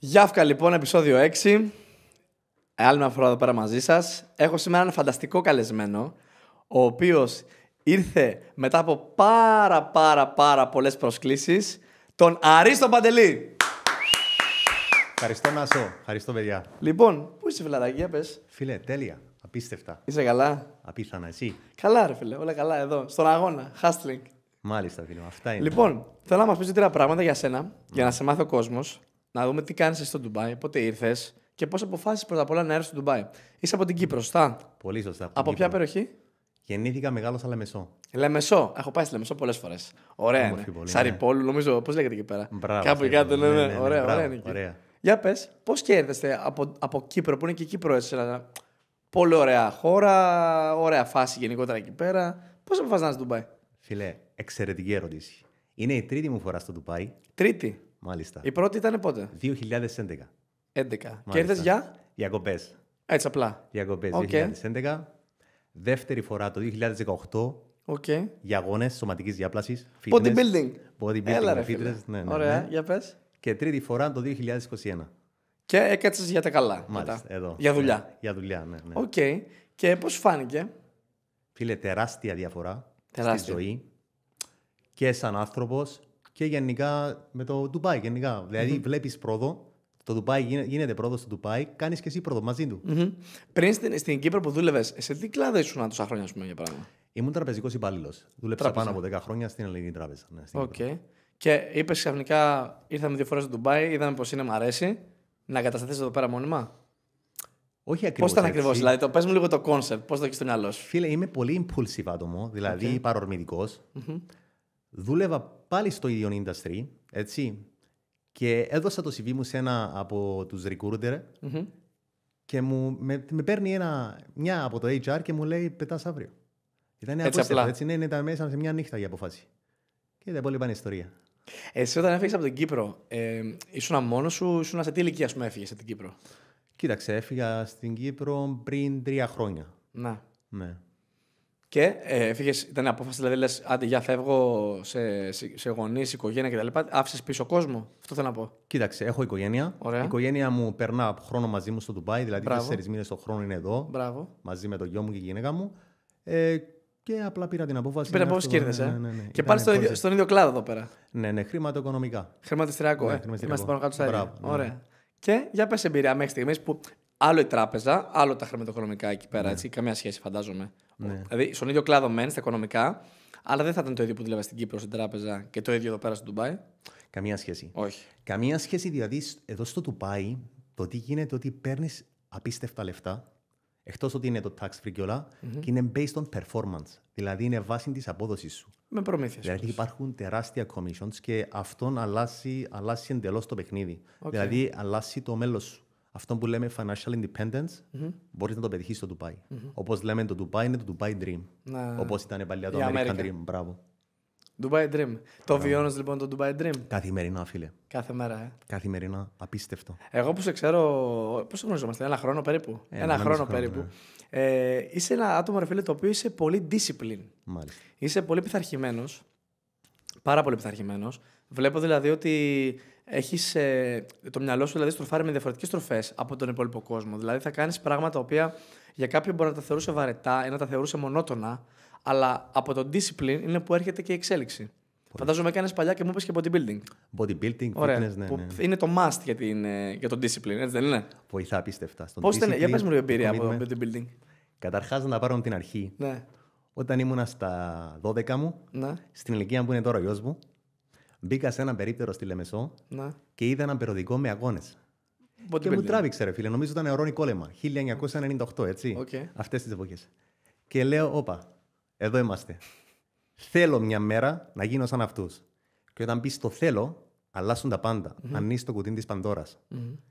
Γιάφκα λοιπόν, επεισόδιο 6. Άλλη μια φορά εδώ πέρα μαζί σας. Έχω σήμερα έναν φανταστικό καλεσμένο, ο οποίος ήρθε μετά από πάρα πολλές προσκλήσεις, τον Αρίστο Παντελή. Ευχαριστώ Νάσο, ευχαριστώ παιδιά. Λοιπόν, πού είσαι φιλαράκι, για πες. Φίλε, τέλεια, απίστευτα. Είσαι καλά? Απίθανα, εσύ. Καλά ρε φίλε, όλα καλά εδώ, στον αγώνα, hustling. Μάλιστα φίλε, αυτά είναι. Λοιπόν, θέλω να μας πεις τρία πράγματα για σένα, για να σε μάθει ο κόσμος, να δούμε τι κάνεις εσύ στο Ντουμπάι, πότε ήρθες και πώς αποφάσισες πρώτα απ' όλα να έρθεις στο Ντουμπάι. Είσαι από την Κύπρο, σωστά? Πολύ σωστά. Από ποια περιοχή? Γεννήθηκα μεγάλο στα Λεμεσό. Λεμεσό. Έχω πάει στη Λεμεσό πολλές φορές. Ωραία. Όμορφη Είναι. πολύ, Σαριπόλου, νομίζω. Πώς λέγεται εκεί πέρα? Μπράβο, Κάπου εκεί κάτω. Ναι. Ωραία, μπράβο, ωραία είναι εκεί. ωραία. Για πες, πώς και έρθεστε από Κύπρο, που είναι και Κύπρο έτσι. Πολύ ωραία χώρα, ωραία φάση γενικότερα εκεί πέρα. Πώς αποφάσισες να είσαι στο Ντουμπάι? Φίλε, εξαιρετική ερώτηση. Είναι η τρίτη μου φορά στο Ντουμπάι. Τρίτη. Μάλιστα. Η πρώτη ήταν πότε? 2011. 11. Και ήρθες για? Διακοπές. Έτσι απλά. Διακοπές Οκ. 2011. Δεύτερη φορά το 2018 Οκ. για αγώνες σωματικής διάπλασης. Bodybuilding. Bodybuilding. Έλα ρε fitness, φίλε. ναι. Ωραία, για πες. Και τρίτη φορά το 2021. Και έκατσες για τα καλά. Μάλιστα, μετά. εδώ. Για δουλειά. Για δουλειά, ναι. Οκ. Και πώς φάνηκε? Φίλε, τεράστια διαφορά Τεράστια. στη ζωή και σαν άνθρωπος και γενικά με το Ντουμπάι. Γενικά. Δηλαδή, βλέπεις πρόοδο. Το Ντουμπάι γίνεται πρόοδο στο Ντουμπάι, κάνεις και εσύ πρόοδο μαζί του. Πριν στην Κύπρο που δούλευες, σε τι κλάδο ήσουν τόσα χρόνια, ας πούμε, για παράδειγμα? Ήμουν τραπεζικός υπάλληλος. Δούλεψα Τράπεζα. πάνω από 10 χρόνια στην Ελληνική Τράπεζα. Ναι, στην Οκ. Κύπρο. Και είπες ξαφνικά, ήρθαμε 2 φορές στο Ντουμπάι, είδαμε πως είναι, μ' αρέσει. Να εγκατασταθείς εδώ πέρα μόνιμα. Όχι Πώς ακριβώς. ήταν έτσι. ακριβώς, δηλαδή, πες μου λίγο το concept, πώς το έχεις στο μυαλό σου. Φίλε, είμαι πολύ impulsive άτομο, δηλαδή παρορμητικός. Δούλευα πάλι στο ίδιο industry, έτσι. Και έδωσα το CV μου σε ένα από τους recruiter και με παίρνει μια από το HR και μου λέει πετάς αύριο. Ήταν Έτσι απίστευτο, απλά. έτσι, ναι, ήταν μέσα σε μια νύχτα η αποφάση. Και τα υπόλοιπα είναι ιστορία. Εσύ όταν έφυγες από την Κύπρο, ήσουν μόνος σου, ήσουν σε τι ηλικία, ας πούμε, έφυγες από την Κύπρο? Κοίταξε, έφυγα στην Κύπρο πριν 3 χρόνια. Να. Ναι. Και έφυγες, ήταν απόφαση, δηλαδή λες, άντε, για φεύγω σε γονείς, οικογένεια κτλ. Άφησες πίσω κόσμο, αυτό θέλω να πω. Κοίταξε, έχω οικογένεια. Ωραία. Η οικογένεια μου περνά χρόνο μαζί μου στο Ντουμπάι, δηλαδή Μπράβο. 4 μήνες το χρόνο είναι εδώ, Μπράβο. μαζί με το γιο μου και η γυναίκα μου. Και απλά πήρα την απόφαση. Πήρε να απόφαση έρθω και εδώ. ήρθες, Ναι. Και Ήταν πάλι project. στον ίδιο κλάδο εδώ πέρα. Ναι, χρηματοοικονομικά. Χρηματιστηριακό, Ναι, χρηματιστηριακό. Είμαστε πάνω κάτω στα ίδια. Μπράβο, ναι. Ωραία. Και για πες εμπειρία μέχρι στιγμής που άλλο η τράπεζα, άλλο τα χρηματοοικονομικά εκεί πέρα, έτσι, καμία σχέση φαντάζομαι. Ναι. Δηλαδή, στον ίδιο κλάδο μένεις, στα οικονομικά, αλλά δεν θα ήταν το ίδιο που δούλευα στην Κύπρο, στην τράπεζα και το ίδιο εδώ πέρα στο Ντουμπάι. Καμία σχέση. Όχι. Καμία σχέση, δηλαδή εδώ στο Ντουμπάι το τι γίνεται ότι παίρνει απίστευτα λεφτά, εκτός ότι είναι το tax free και όλα, και είναι based on performance. Δηλαδή είναι βάση τη απόδοση σου. Με προμήθειες. Δηλαδή υπάρχουν τεράστια commissions και αυτόν αλλάζει εντελώς το παιχνίδι. Δηλαδή αλλάζει το μέλλον σου. Αυτό που λέμε financial independence μπορείς να το πετύχεις στο Dubai. Όπως λέμε το Dubai είναι το Dubai Dream. Ναι. Όπως ήταν παλιά το Η American Αμέρικα. Dream. Μπράβο. Dubai Dream. Το βιώνεις λοιπόν το Dubai Dream Καθημερινά, φίλε. κάθε μέρα, Καθημερινά. Απίστευτο. Εγώ που σε ξέρω. Πόσο γνωριζόμαστε, ένα χρόνο περίπου. Ένα χρόνο περίπου. Είσαι ένα άτομο, ρε φίλε, το οποίο είσαι πολύ discipline. Μάλιστα. Είσαι πολύ πειθαρχημένος. Πάρα πολύ πειθαρχημένος. Βλέπω δηλαδή ότι έχεις το μυαλό σου δηλαδή στροφάρει με διαφορετικές στροφές από τον υπόλοιπο κόσμο. Δηλαδή θα κάνεις πράγματα τα οποία για κάποιον μπορεί να τα θεωρούσε βαρετά ή να τα θεωρούσε μονότονα, αλλά από το discipline είναι που έρχεται και η εξέλιξη. Φαντάζομαι έκανες παλιά και μου είπες και bodybuilding. Bodybuilding, Ωραία. fitness, ναι. Που ναι. είναι το must για το discipline, έτσι δεν είναι? Βοηθά απίστευτα. Στον Πώς ήταν, για discipline, πες μου λίγο εμπειρία το από commitment. bodybuilding. Καταρχάς να πάρω την αρχή. Ναι. Όταν ήμουνα στα 12 μου, Ναι. στην ηλικία που είναι τώρα ο γιος μου, μπήκα σε ένα περίπτερο στη Λεμεσό Ναι. και είδα ένα περιοδικό με αγώνες. Και μου Bodybuilding. τράβηξε, ρε φίλε. Νομίζω ήταν Ρόνι Κόλεμα, 1998, έτσι. Οκ. Αυτές τις εποχές. Και λέω, όπα, εδώ είμαστε. Θέλω μια μέρα να γίνω σαν αυτούς. Και όταν πεις το θέλω, αλλάσουν τα πάντα. Ανοίγεις το κουτί της Πανδώρας.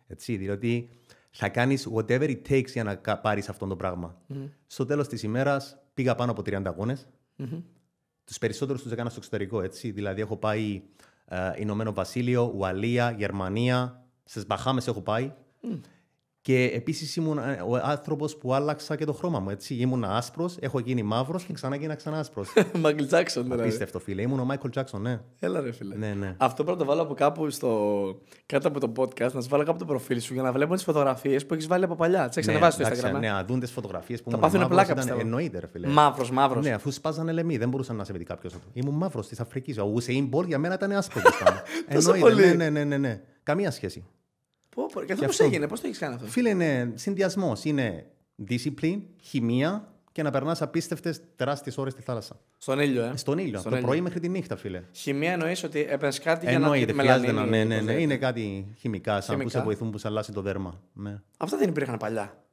Έτσι, διότι θα κάνεις whatever it takes για να πάρεις αυτό το πράγμα. Στο τέλος της ημέρας πήγα πάνω από 30 αγώνες. Τους περισσότερους τους έκανα στο εξωτερικό, έτσι. Δηλαδή έχω πάει Ηνωμένο Βασίλειο, Ουαλία, Γερμανία, στις Μπαχάμες έχω πάει. Και επίσης ήμουν ο άνθρωπος που άλλαξα και το χρώμα μου. Έτσι. Ήμουν άσπρος, έχω γίνει μαύρος και ξανά γίνα ξανά άσπρος. Μάικλ Τζάκσον, δηλαδή. Απίστευτο, φίλε. Ήμουν ο Μάικλ Τζάκσον, ναι. Έλα, ρε φίλε. Ναι. Αυτό πρέπει να το βάλω από κάπου κάτω από το podcast, να σου βάλω κάπου το προφίλ σου για να βλέπω τις φωτογραφίες που έχεις βάλει από παλιά. Τι έχεις ανεβάσει στο Instagram. Ναι, να δουν τις φωτογραφίες που θα ήμουν πάθουν πλάκα, πιστεύω. Εννοείται, ρε φίλε. Μαύρος. Ναι, αφού σπάζανε λεμί, δεν μπορούσαν να σε πει κάποιος. Ήμουν μαύρος της Αφρικής. Ο Ουσέιν Μπολτ για μένα ήταν άσπρος. Εννοείται. Ναι. Καμία σχέση. Και αυτό πώς έγινε, πώς το έχεις κάνει αυτό? Φίλε, είναι συνδυασμός. Είναι discipline, χημεία και να περνάς απίστευτες τεράστιες ώρες στη θάλασσα. Στον ήλιο, Στον ήλιο. Το πρωί μέχρι τη νύχτα, φίλε. Χημεία εννοείς ότι έπαιρνες κάτι για να μελανίνη. Ναι. Είναι κάτι χημικά, σαν που σε βοηθούν που σε αλλάζει το δέρμα. Ναι. Αυτά δεν υπήρχαν παλιά.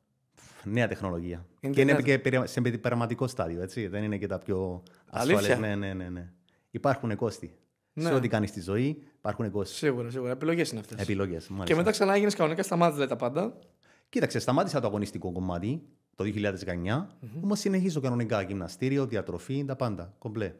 Νέα τεχνολογία. Και είναι και σε περαματικό στάδιο, έτσι. Δεν είναι και τα πιο ασφαλές. Ναι. Υπάρχουν κόστη. Ναι. Σε ό,τι κάνεις στη ζωή, υπάρχουν κόστη. Σίγουρα. Επιλογές είναι αυτές. Επιλογές, και μετά ξανά έγινες κανονικά, σταμάτησες δηλαδή, τα πάντα. Κοίταξε, σταμάτησα το αγωνιστικό κομμάτι το 2019, όμως συνεχίζω κανονικά γυμναστήριο, διατροφή, τα πάντα. Κομπλέ.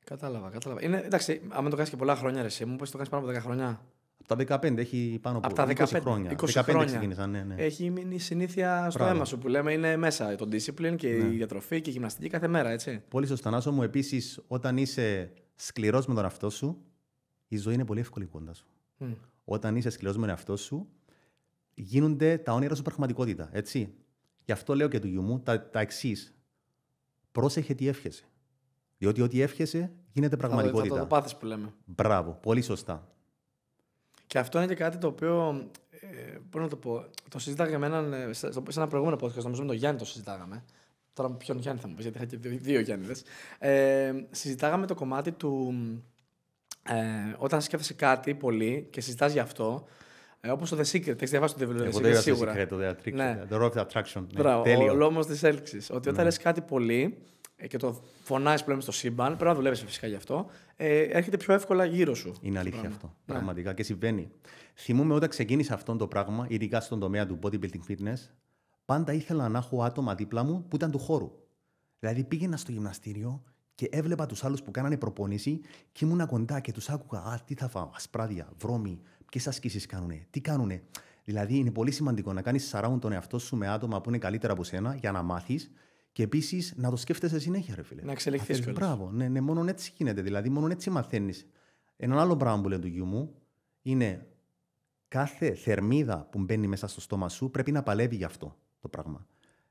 Κατάλαβα. Εντάξει, άμα το κάνεις και πολλά χρόνια, ρε, εσύ μου πες το κάνεις πάνω από 10 χρόνια. Από τα 15 έχει πάνω από 20 χρόνια. 20 χρόνια. Ξεκίνησα, ναι. Έχει μείνει συνήθεια στο αίμα σου που λέμε, είναι μέσα το discipline και η διατροφή και η γυμναστική κάθε μέρα, έτσι. Πολύ σωστά, Νάσο μου. Επίσης, όταν είσαι σκληρός με τον εαυτό σου, η ζωή είναι πολύ εύκολη κοντά σου. Όταν είσαι σκληρός με τον εαυτό σου, γίνονται τα όνειρα σου πραγματικότητα. Έτσι. Γι' αυτό λέω και του γιου μου τα εξής. Πρόσεχε τι εύχεσαι. Διότι ό,τι εύχεσαι γίνεται πραγματικότητα. Θα το πάθεις που λέμε. Μπράβο, πολύ σωστά. Και αυτό είναι και κάτι το οποίο. Πώς να το πω. Το συζητάγαμε σε ένα προηγούμενο podcast, νομίζω με τον Γιάννη το συζητάγαμε. Τώρα με ποιον Γιάννη θα μου πεις, γιατί είχα και δύο Γιάννηδες. Συζητάγαμε το κομμάτι του. Όταν σκέφτεσαι κάτι πολύ και συζητάς γι' αυτό. Όπως το The Secret, έχεις διαβάσει το βιβλίο The Secret σίγουρα. The Law of Attraction. Μπράβο, ο λόγος της έλξης. Ότι όταν λες κάτι πολύ και το φωνάζεις που λέμε στο σύμπαν, πρέπει να δουλεύεις φυσικά γι' αυτό, έρχεται πιο εύκολα γύρω σου. Είναι αλήθεια αυτό. Πραγματικά και συμβαίνει. Θυμούμαι όταν ξεκίνησα αυτό το πράγμα, ειδικά στον τομέα του bodybuilding fitness, πάντα ήθελα να έχω άτομα δίπλα μου που ήταν του χώρου. Δηλαδή πήγαινα στο γυμναστήριο και έβλεπα τους άλλους που κάνανε προπόνηση και ήμουνα κοντά και τους άκουγα. Α, τι θα φάω, ασπράδια, βρώμη, ποιες ασκήσεις κάνουνε, τι κάνουνε. Δηλαδή είναι πολύ σημαντικό να κάνεις surround τον εαυτό σου με άτομα που είναι καλύτερα από σένα για να μάθεις και επίσης να το σκέφτεσαι συνέχεια, ρε φίλε. Να εξελιχθείς κιόλας. Μπράβο, ναι, μόνο έτσι γίνεται. Δηλαδή, μόνο έτσι μαθαίνεις. Ένα άλλο πράγμα που λέει του γιου μου είναι κάθε θερμίδα που μπαίνει μέσα στο στόμα σου πρέπει να παλεύει γι' αυτό το πράγμα.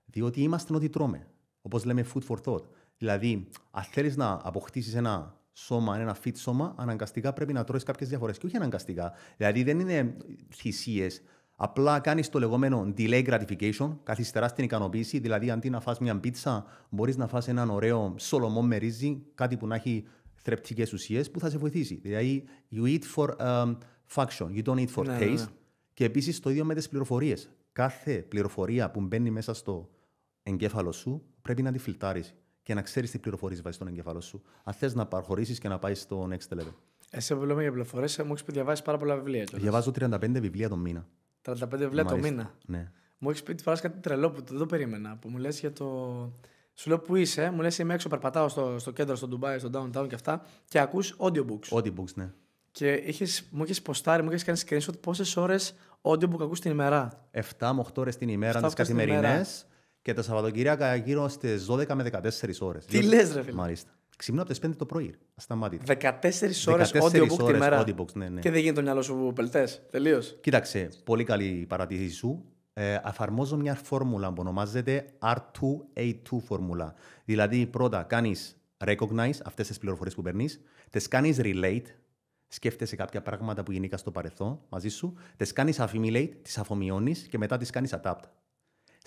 Διότι είμαστε ό,τι τρώμε. Όπως λέμε food for thought. Δηλαδή, αν θέλεις να αποκτήσεις ένα σώμα, ένα fit σώμα, αναγκαστικά πρέπει να τρώεις κάποιες διαφορές. Και όχι αναγκαστικά. Δηλαδή, δεν είναι θυσίες. Απλά κάνεις το λεγόμενο delay gratification, καθυστεράς την ικανοποίηση. Δηλαδή, αντί να φας μια πίτσα, μπορείς να φας έναν ωραίο σολομό με ρύζι, κάτι που να έχει θρεπτικές ουσίες που θα σε βοηθήσει. Δηλαδή, you eat for function, you don't eat for taste. Ναι. Και επίσης το ίδιο με τις πληροφορίες. Κάθε πληροφορία που μπαίνει μέσα στο εγκέφαλο σου πρέπει να τη φιλτράρεις και να ξέρεις τι πληροφορίες βάζεις στον εγκέφαλο σου. Αν θες να προχωρήσεις και να πάει στο next level. Εσύ που λέμε για πληροφορίες, μου έχεις πει διαβάσεις πάρα πολλά βιβλία. Διαβάζω 35 βιβλία το μήνα. 35 βιβλία το μήνα. Ναι. Μου έχεις πει τη φορά κάτι τρελό που δεν το περίμενα. Που μου λες για το. Σου λέω που είσαι, μου λες είμαι έξω, περπατάω στο κέντρο, στο Ντουμπάι, στο downtown και αυτά και ακούς audiobooks. Audiobooks, ναι. Και μου έχεις ποστάρει, μου έχεις κάνει screenshot πόσες ώρες audiobook ακούς την ημέρα. 7 με 8 ώρες την ημέρα, τις καθημερινές. Και τα Σαββατοκύριακα γύρω στις 12 με 14 ώρες. Τι λες, ρε φίλε. Μάλιστα. Ξυπνώ από τις 5 το πρωί. Ασταμάτητα. 14 ώρες audiobook τη μέρα. Ναι. Και δεν γίνεται το μυαλό σου πελτές. Τελείως. Κοίταξε, πολύ καλή παρατήρηση σου. Εφαρμόζω μια φόρμουλα που ονομάζεται R2A2 φόρμουλα. Δηλαδή, πρώτα κάνεις recognize αυτές τις πληροφορίες που παίρνεις, τις κάνεις relate, σκέφτεσαι κάποια πράγματα που γεννήκα στο παρελθόν μαζί σου, τις κάνεις assimilate, τις αφομοιώνεις και μετά τις κάνεις adapt.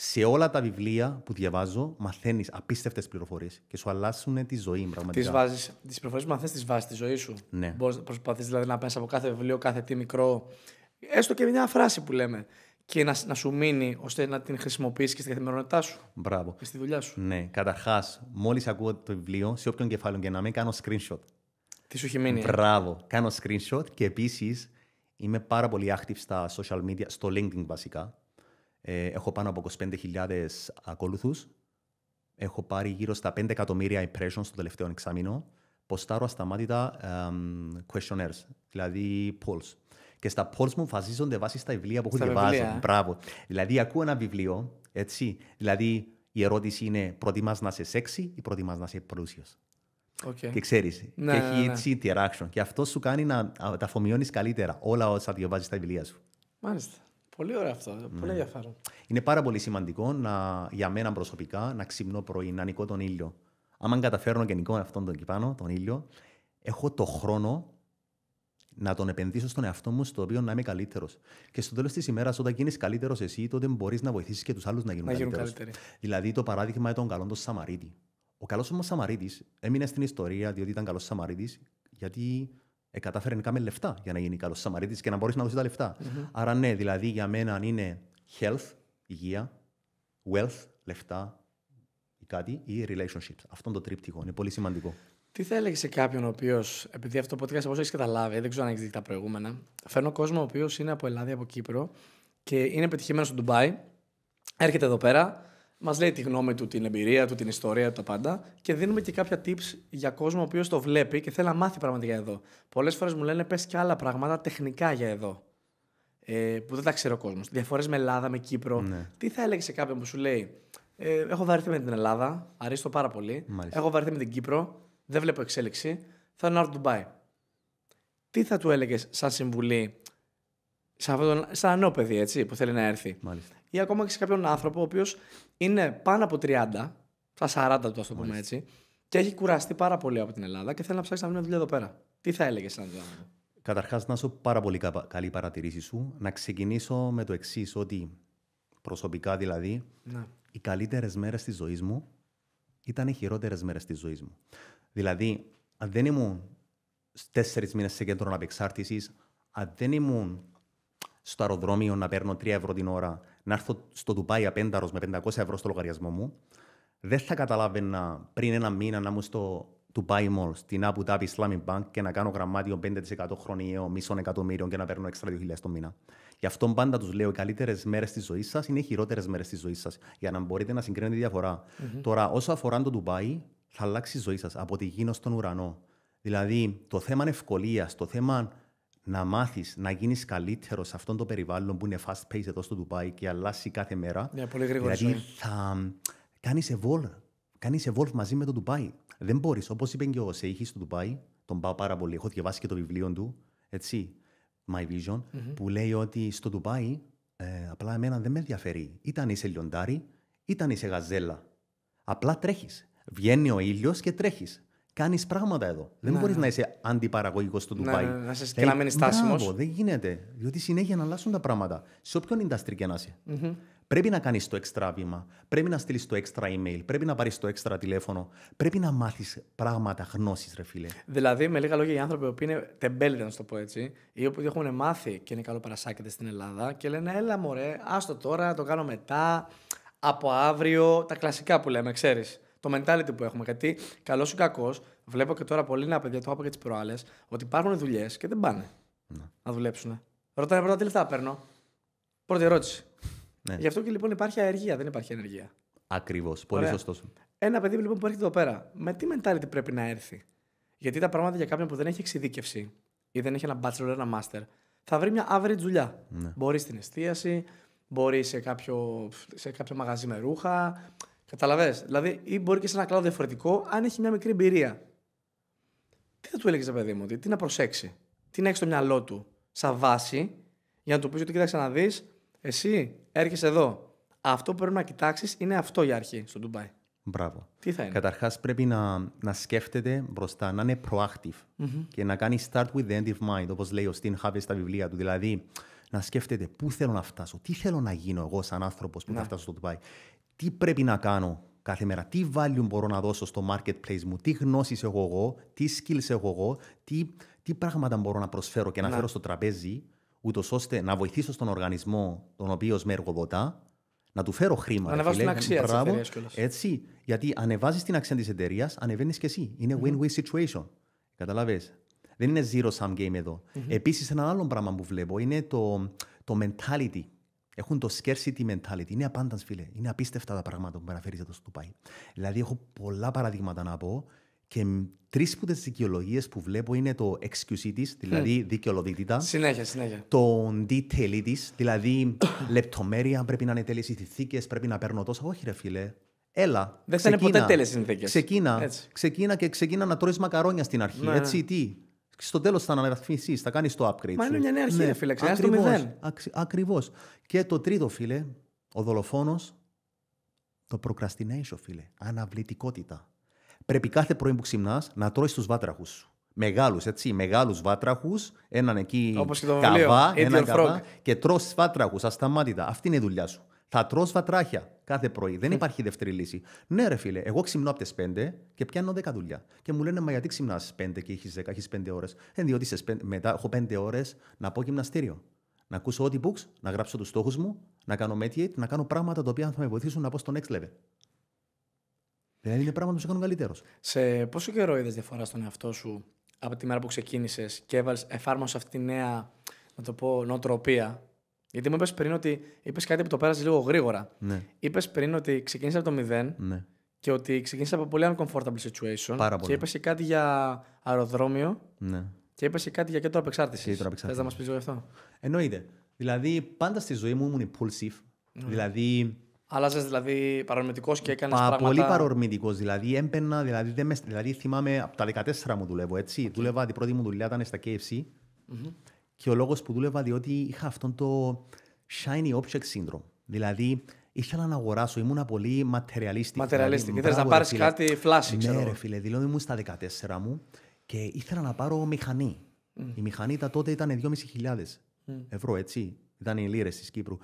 Σε όλα τα βιβλία που διαβάζω, μαθαίνεις απίστευτες πληροφορίες και σου αλλάσουν τη ζωή πραγματικά. Τις πληροφορίες που μαθαίνεις, τις βάζεις στη ζωή σου. Ναι. Προσπαθείς δηλαδή να παίρνεις από κάθε βιβλίο, κάθε τι μικρό, έστω και μια φράση που λέμε, και να σου μείνει ώστε να την χρησιμοποιήσεις και στη καθημερινότητά σου. Μπράβο. Και στη δουλειά σου. Ναι, καταρχάς, μόλις ακούω το βιβλίο, σε όποιον κεφάλαιο και να μην κάνω screenshot. Τι σου έχει μείνει. Μπράβο. Κάνω screenshot και επίσης είμαι πάρα πολύ active στα social media, στο LinkedIn βασικά. Έχω πάνω από 25.000 ακόλουθους. Έχω πάρει γύρω στα 5 εκατομμύρια impressions στο τελευταίο εξάμηνο. Ποστάρω ασταμάτητα questionnaires, δηλαδή polls. Και στα polls μου βασίζονται βάσει στα βιβλία που έχω Στα διαβάσει. βιβλία. Μπράβο. Δηλαδή, ακούω ένα βιβλίο, έτσι. Δηλαδή, η ερώτηση είναι: προτιμάς να είσαι σεξι ή προτιμάς να είσαι πλούσιος. Okay. Και ξέρεις. Ναι, και ναι, έχει ναι. έτσι interaction. Και αυτό σου κάνει να τα αφομοιώνεις καλύτερα όλα όσα διαβάζεις στα βιβλία σου. Μάλιστα. Πολύ ωραίο αυτό. Πολύ ενδιαφέρον. Είναι πάρα πολύ σημαντικό για μένα προσωπικά να ξυπνώ πρωί, να νικώ τον ήλιο. Άμα καταφέρω και νικώ αυτόν τον κυπάνο, τον ήλιο, έχω το χρόνο να τον επενδύσω στον εαυτό μου, στο οποίο να είμαι καλύτερος. Και στο τέλος της ημέρας, όταν γίνεις καλύτερος εσύ, τότε μπορείς να βοηθήσεις και τους άλλους να γίνουν καλύτερος. Δηλαδή, το παράδειγμα των καλών του Σαμαρίτη. Ο καλός όμως Σαμαρίτης έμεινε στην ιστορία διότι ήταν καλός Σαμαρίτης, γιατί κατάφερε να κάνει λεφτά για να γίνει καλός Σαμαρίτης και να μπορείς να δώσει τα λεφτά. Άρα, ναι, δηλαδή για μένα είναι health, υγεία, wealth, λεφτά ή κάτι, ή relationships. Αυτό το τρίπτυχο είναι πολύ σημαντικό. Τι θα έλεγε σε κάποιον ο οποίο, επειδή αυτό το podcast όπω έχει καταλάβει, δεν ξέρω αν έχει δει τα προηγούμενα, φέρνω κόσμο ο οποίο είναι από Ελλάδα ή από Κύπρο και είναι πετυχημένο στο Ντουμπάι, έρχεται εδώ πέρα, μας λέει τη γνώμη του, την εμπειρία του, την ιστορία του, τα πάντα και δίνουμε και κάποια tips για κόσμο ο οποίος το βλέπει και θέλει να μάθει πράγματα για εδώ. Πολλές φορές μου λένε πες και άλλα πράγματα τεχνικά για εδώ. Που δεν τα ξέρει ο κόσμος. Διαφορές με Ελλάδα, με Κύπρο. Ναι. Τι θα έλεγε σε κάποιον που σου λέει έχω βαρεθεί με την Ελλάδα, αρέσει το πάρα πολύ. Μάλιστα. Έχω βαρεθεί με την Κύπρο, δεν βλέπω εξέλιξη. Θέλω να έρθω στο Ντουμπάι. Τι θα του έλεγε σαν συμβουλή σαν ένα νέο παιδί έτσι, που θέλει να έρθει. Μάλιστα. Ή ακόμα και σε κάποιον άνθρωπο ο οποίος είναι πάνω από 30, στα 40 του, ας το πούμε έτσι, και έχει κουραστεί πάρα πολύ από την Ελλάδα και θέλει να ψάξει να βρει μια δουλειά εδώ πέρα. Τι θα έλεγε σαν άνθρωπο? Καταρχάς, να σου πάρα πολύ καλή παρατηρήση σου. Να ξεκινήσω με το εξής, ότι προσωπικά δηλαδή, Ναι. οι καλύτερες μέρες της ζωής μου ήταν οι χειρότερες μέρες της ζωής μου. Δηλαδή, αν δεν ήμουν 4 μήνες σε κέντρο απεξάρτησης, αν δεν ήμουν στο αεροδρόμιο να παίρνω 3 ευρώ την ώρα, να έρθω στο Ντουμπάι απένταρος με 500 ευρώ στο λογαριασμό μου, δεν θα καταλάβαινα πριν ένα μήνα να ήμουν στο Dubai Mall, στην Abu Dhabi Islamic Bank και να κάνω γραμμάτιο 5% χρονιαίο, μισό εκατομμύριο και να παίρνω έξτρα 2.000 το μήνα. Γι' αυτό πάντα τους λέω: οι καλύτερες μέρες της ζωής σας είναι οι χειρότερες μέρες της ζωής σας, για να μπορείτε να συγκρίνετε τη διαφορά. Τώρα, όσο αφορά το Dubai, θα αλλάξει η ζωή σας από τη γη στον ουρανό. Δηλαδή, το θέμα ευκολίας, το θέμα να μάθεις να γίνεις καλύτερος σε αυτόν το περιβάλλον που είναι fast paced εδώ στο Dubai και αλλάζει κάθε μέρα. Πολύ γρήγορα. Δηλαδή, θα κάνεις evolve μαζί με το Dubai. Δεν μπορείς, όπως είπε και ο Σέιχης στο Dubai, τον πάω πάρα πολύ, έχω διαβάσει και το βιβλίο του, έτσι, My Vision, που λέει ότι στο Dubai απλά εμένα δεν με ενδιαφέρει. Είτε αν είσαι λιοντάρι, είτε αν είσαι γαζέλα. Απλά τρέχεις. Βγαίνει ο ήλιος και τρέχεις. Κάνεις πράγματα εδώ. Δεν μπορείς να είσαι αντιπαραγωγικός στο Dubai. Και να μείνεις στάσιμος. Δεν γίνεται. Διότι συνέχεια να αλλάσουν τα πράγματα. Σε όποιον industry και να είσαι. Πρέπει να κάνεις το έξτρα βήμα. Πρέπει να στείλεις το έξτρα email. Πρέπει να πάρεις το έξτρα τηλέφωνο. Πρέπει να μάθεις πράγματα, γνώσεις, ρε φίλε. Δηλαδή, με λίγα λόγια, οι άνθρωποι που είναι τεμπέληδες, να το πω έτσι, ή που έχουν μάθει και είναι καλό παρασάκετες στην Ελλάδα και λένε: έλα μωρέ, άστο τώρα, το κάνω μετά, από αύριο. Τα κλασικά που λέμε, ξέρεις. Το mentality που έχουμε. Γιατί καλός ή κακός, βλέπω και τώρα πολλοί νέα παιδιά, το είπα και τις προάλλες, ότι υπάρχουν δουλειές και δεν πάνε να δουλέψουν. Ρωτάνε πρώτα τι λεφτά παίρνω. Πρώτη ερώτηση. Ναι. Γι' αυτό και λοιπόν υπάρχει αεργία, δεν υπάρχει ενεργεία. Ακριβώς. Πολύ σωστός. Ένα παιδί λοιπόν που έρχεται εδώ πέρα, με τι mentality πρέπει να έρθει? Γιατί τα πράγματα για κάποιον που δεν έχει εξειδίκευση ή δεν έχει ένα bachelor ή ένα master, θα βρει μια average δουλειά. Ναι. Μπορεί στην εστίαση, μπορεί σε κάποιο μαγαζί με ρούχα. Καταλαβες. Δηλαδή, ή μπορεί και σε ένα κλάδο διαφορετικό, αν έχει μια μικρή εμπειρία. Τι θα του έλεγε, παιδί μου, τι να προσέξει, τι να έχει στο μυαλό του, σαν βάση, για να του πει ότι κοίταξε να δει, εσύ έρχεσαι εδώ. Αυτό που πρέπει να κοιτάξει είναι αυτό για αρχή στο Ντουμπάι. Μπράβο. Τι θα είναι? Καταρχάς πρέπει να σκέφτεται μπροστά, να είναι proactive και να κάνει start with the end of mind, όπως λέει ο Στιν Χάβε στα βιβλία του. Δηλαδή, να σκέφτεται πού θέλω να φτάσω, τι θέλω να γίνω εγώ σαν άνθρωπος που θα φτάσω στο Ντουμπάι, τι πρέπει να κάνω κάθε μέρα, τι value μπορώ να δώσω στο marketplace μου, τι γνώσεις έχω εγώ, τι skills έχω εγώ, τι πράγματα μπορώ να προσφέρω και να φέρω στο τραπέζι, ούτως ώστε να βοηθήσω στον οργανισμό τον οποίο με εργοδοτά, να του φέρω χρήμα. Να ανεβάζω την αξία της εταιρείας κιόλας. Έτσι, γιατί ανεβάζεις την αξία της εταιρείας, ανεβαίνεις και εσύ. Είναι win-win situation. Καταλαβες. Δεν είναι zero-sum game εδώ. Επίσης, ένα άλλο πράγμα που βλέπω είναι το mentality. Έχουν το scarcity mentality. Είναι abundance, φίλε. Είναι απίστευτα τα πράγματα που με αναφέρεις εδώ στο Dubai. Δηλαδή, έχω πολλά παραδείγματα να πω Και τρεις από τις δικαιολογίες που βλέπω είναι το excuseitis, δηλαδή δικαιολογητικά. Συνέχεια. Το detailedis, δηλαδή λεπτομέρεια, πρέπει να είναι τέλειες οι συνθήκες, πρέπει να παίρνω τόσα. Όχι, ρε φίλε. Έλα. Δεν θα είναι ποτέ τέλειες συνθήκες. Ξεκίνα να τρώεις μακαρόνια στην αρχή. Ναι. Έτσι, τι. Στο τέλος θα αναβαθμίσεις, θα κάνεις το upgrade. Μα είναι μια νέα αρχή, ναι, φίλε. Ξεκινάς το μηδέν. Ακριβώς. Και το τρίτο, φίλε, ο δολοφόνος, το procrastination, φίλε. Αναβλητικότητα. Πρέπει κάθε πρωί που ξυπνάς να τρώεις τους βάτραχους σου. Μεγάλους, έτσι. Μεγάλους βάτραχους, έναν εκεί καβά, έναν καβά και τρως βάτραχους ασταμάτητα. Αυτή είναι η δουλειά σου. Θα τρως βατράχια κάθε πρωί. Δεν υπάρχει δεύτερη λύση. Ναι, ρε φίλε, εγώ ξυπνώ από τις 5 και πιάνω 10 δουλειά. Και μου λένε, μα γιατί ξυπνάς στις 5 και έχεις 10, έχεις 5 ώρες. Διότι μετά έχω 5 ώρες να πω γυμναστήριο. Να ακούσω ό,τι books, να γράψω τους στόχους μου, να κάνω meditate, να κάνω πράγματα τα οποία θα με βοηθήσουν να πάω στο next level. Δηλαδή είναι πράγματα που σε κάνουν καλύτερος. Σε πόσο καιρό είδες διαφορά στον εαυτό σου από τη μέρα που ξεκίνησες και εφάρμοσες αυτή τη νέα, να το πω, νοοτροπία? Γιατί μου είπες πριν ότι είπες κάτι που το πέρασε λίγο γρήγορα. Ναι. Είπες πριν ότι ξεκίνησες από το 0 ναι. και ότι ξεκίνησες από πολύ uncomfortable situation. Πάρα πολύ. Και είπες και κάτι για αεροδρόμιο. Ναι. Και είπες και κάτι για κέντρο απεξάρτησης. Θες να μας πεις λίγο γι' αυτό? Εννοείται. Δηλαδή πάντα στη ζωή μου ήμουν impulsive. Δηλαδή. Άλλαζες δηλαδή παρορμητικός και έκανες πράγματα. Πολύ παρορμητικός. Δηλαδή έμπαινα. Δηλαδή θυμάμαι από τα 14 μου δουλεύω έτσι. Okay. Δούλευα, την πρώτη μου δουλειά ήταν στα KFC. Mm-hmm. Και ο λόγος που δούλευα διότι είχα αυτόν το shiny object syndrome. Δηλαδή ήθελα να αγοράσω, ήμουν πολύ materialistic. Materialistic. Ήθελες να πάρεις κάτι flashy, ξέρω. Ναι, ρε φίλε. Δηλαδή ήμουν στα 14 μου και ήθελα να πάρω μηχανή. Η μηχανή τότε ήταν 2.500 ευρώ, έτσι. Ήταν οι λίρες της Κύπρου.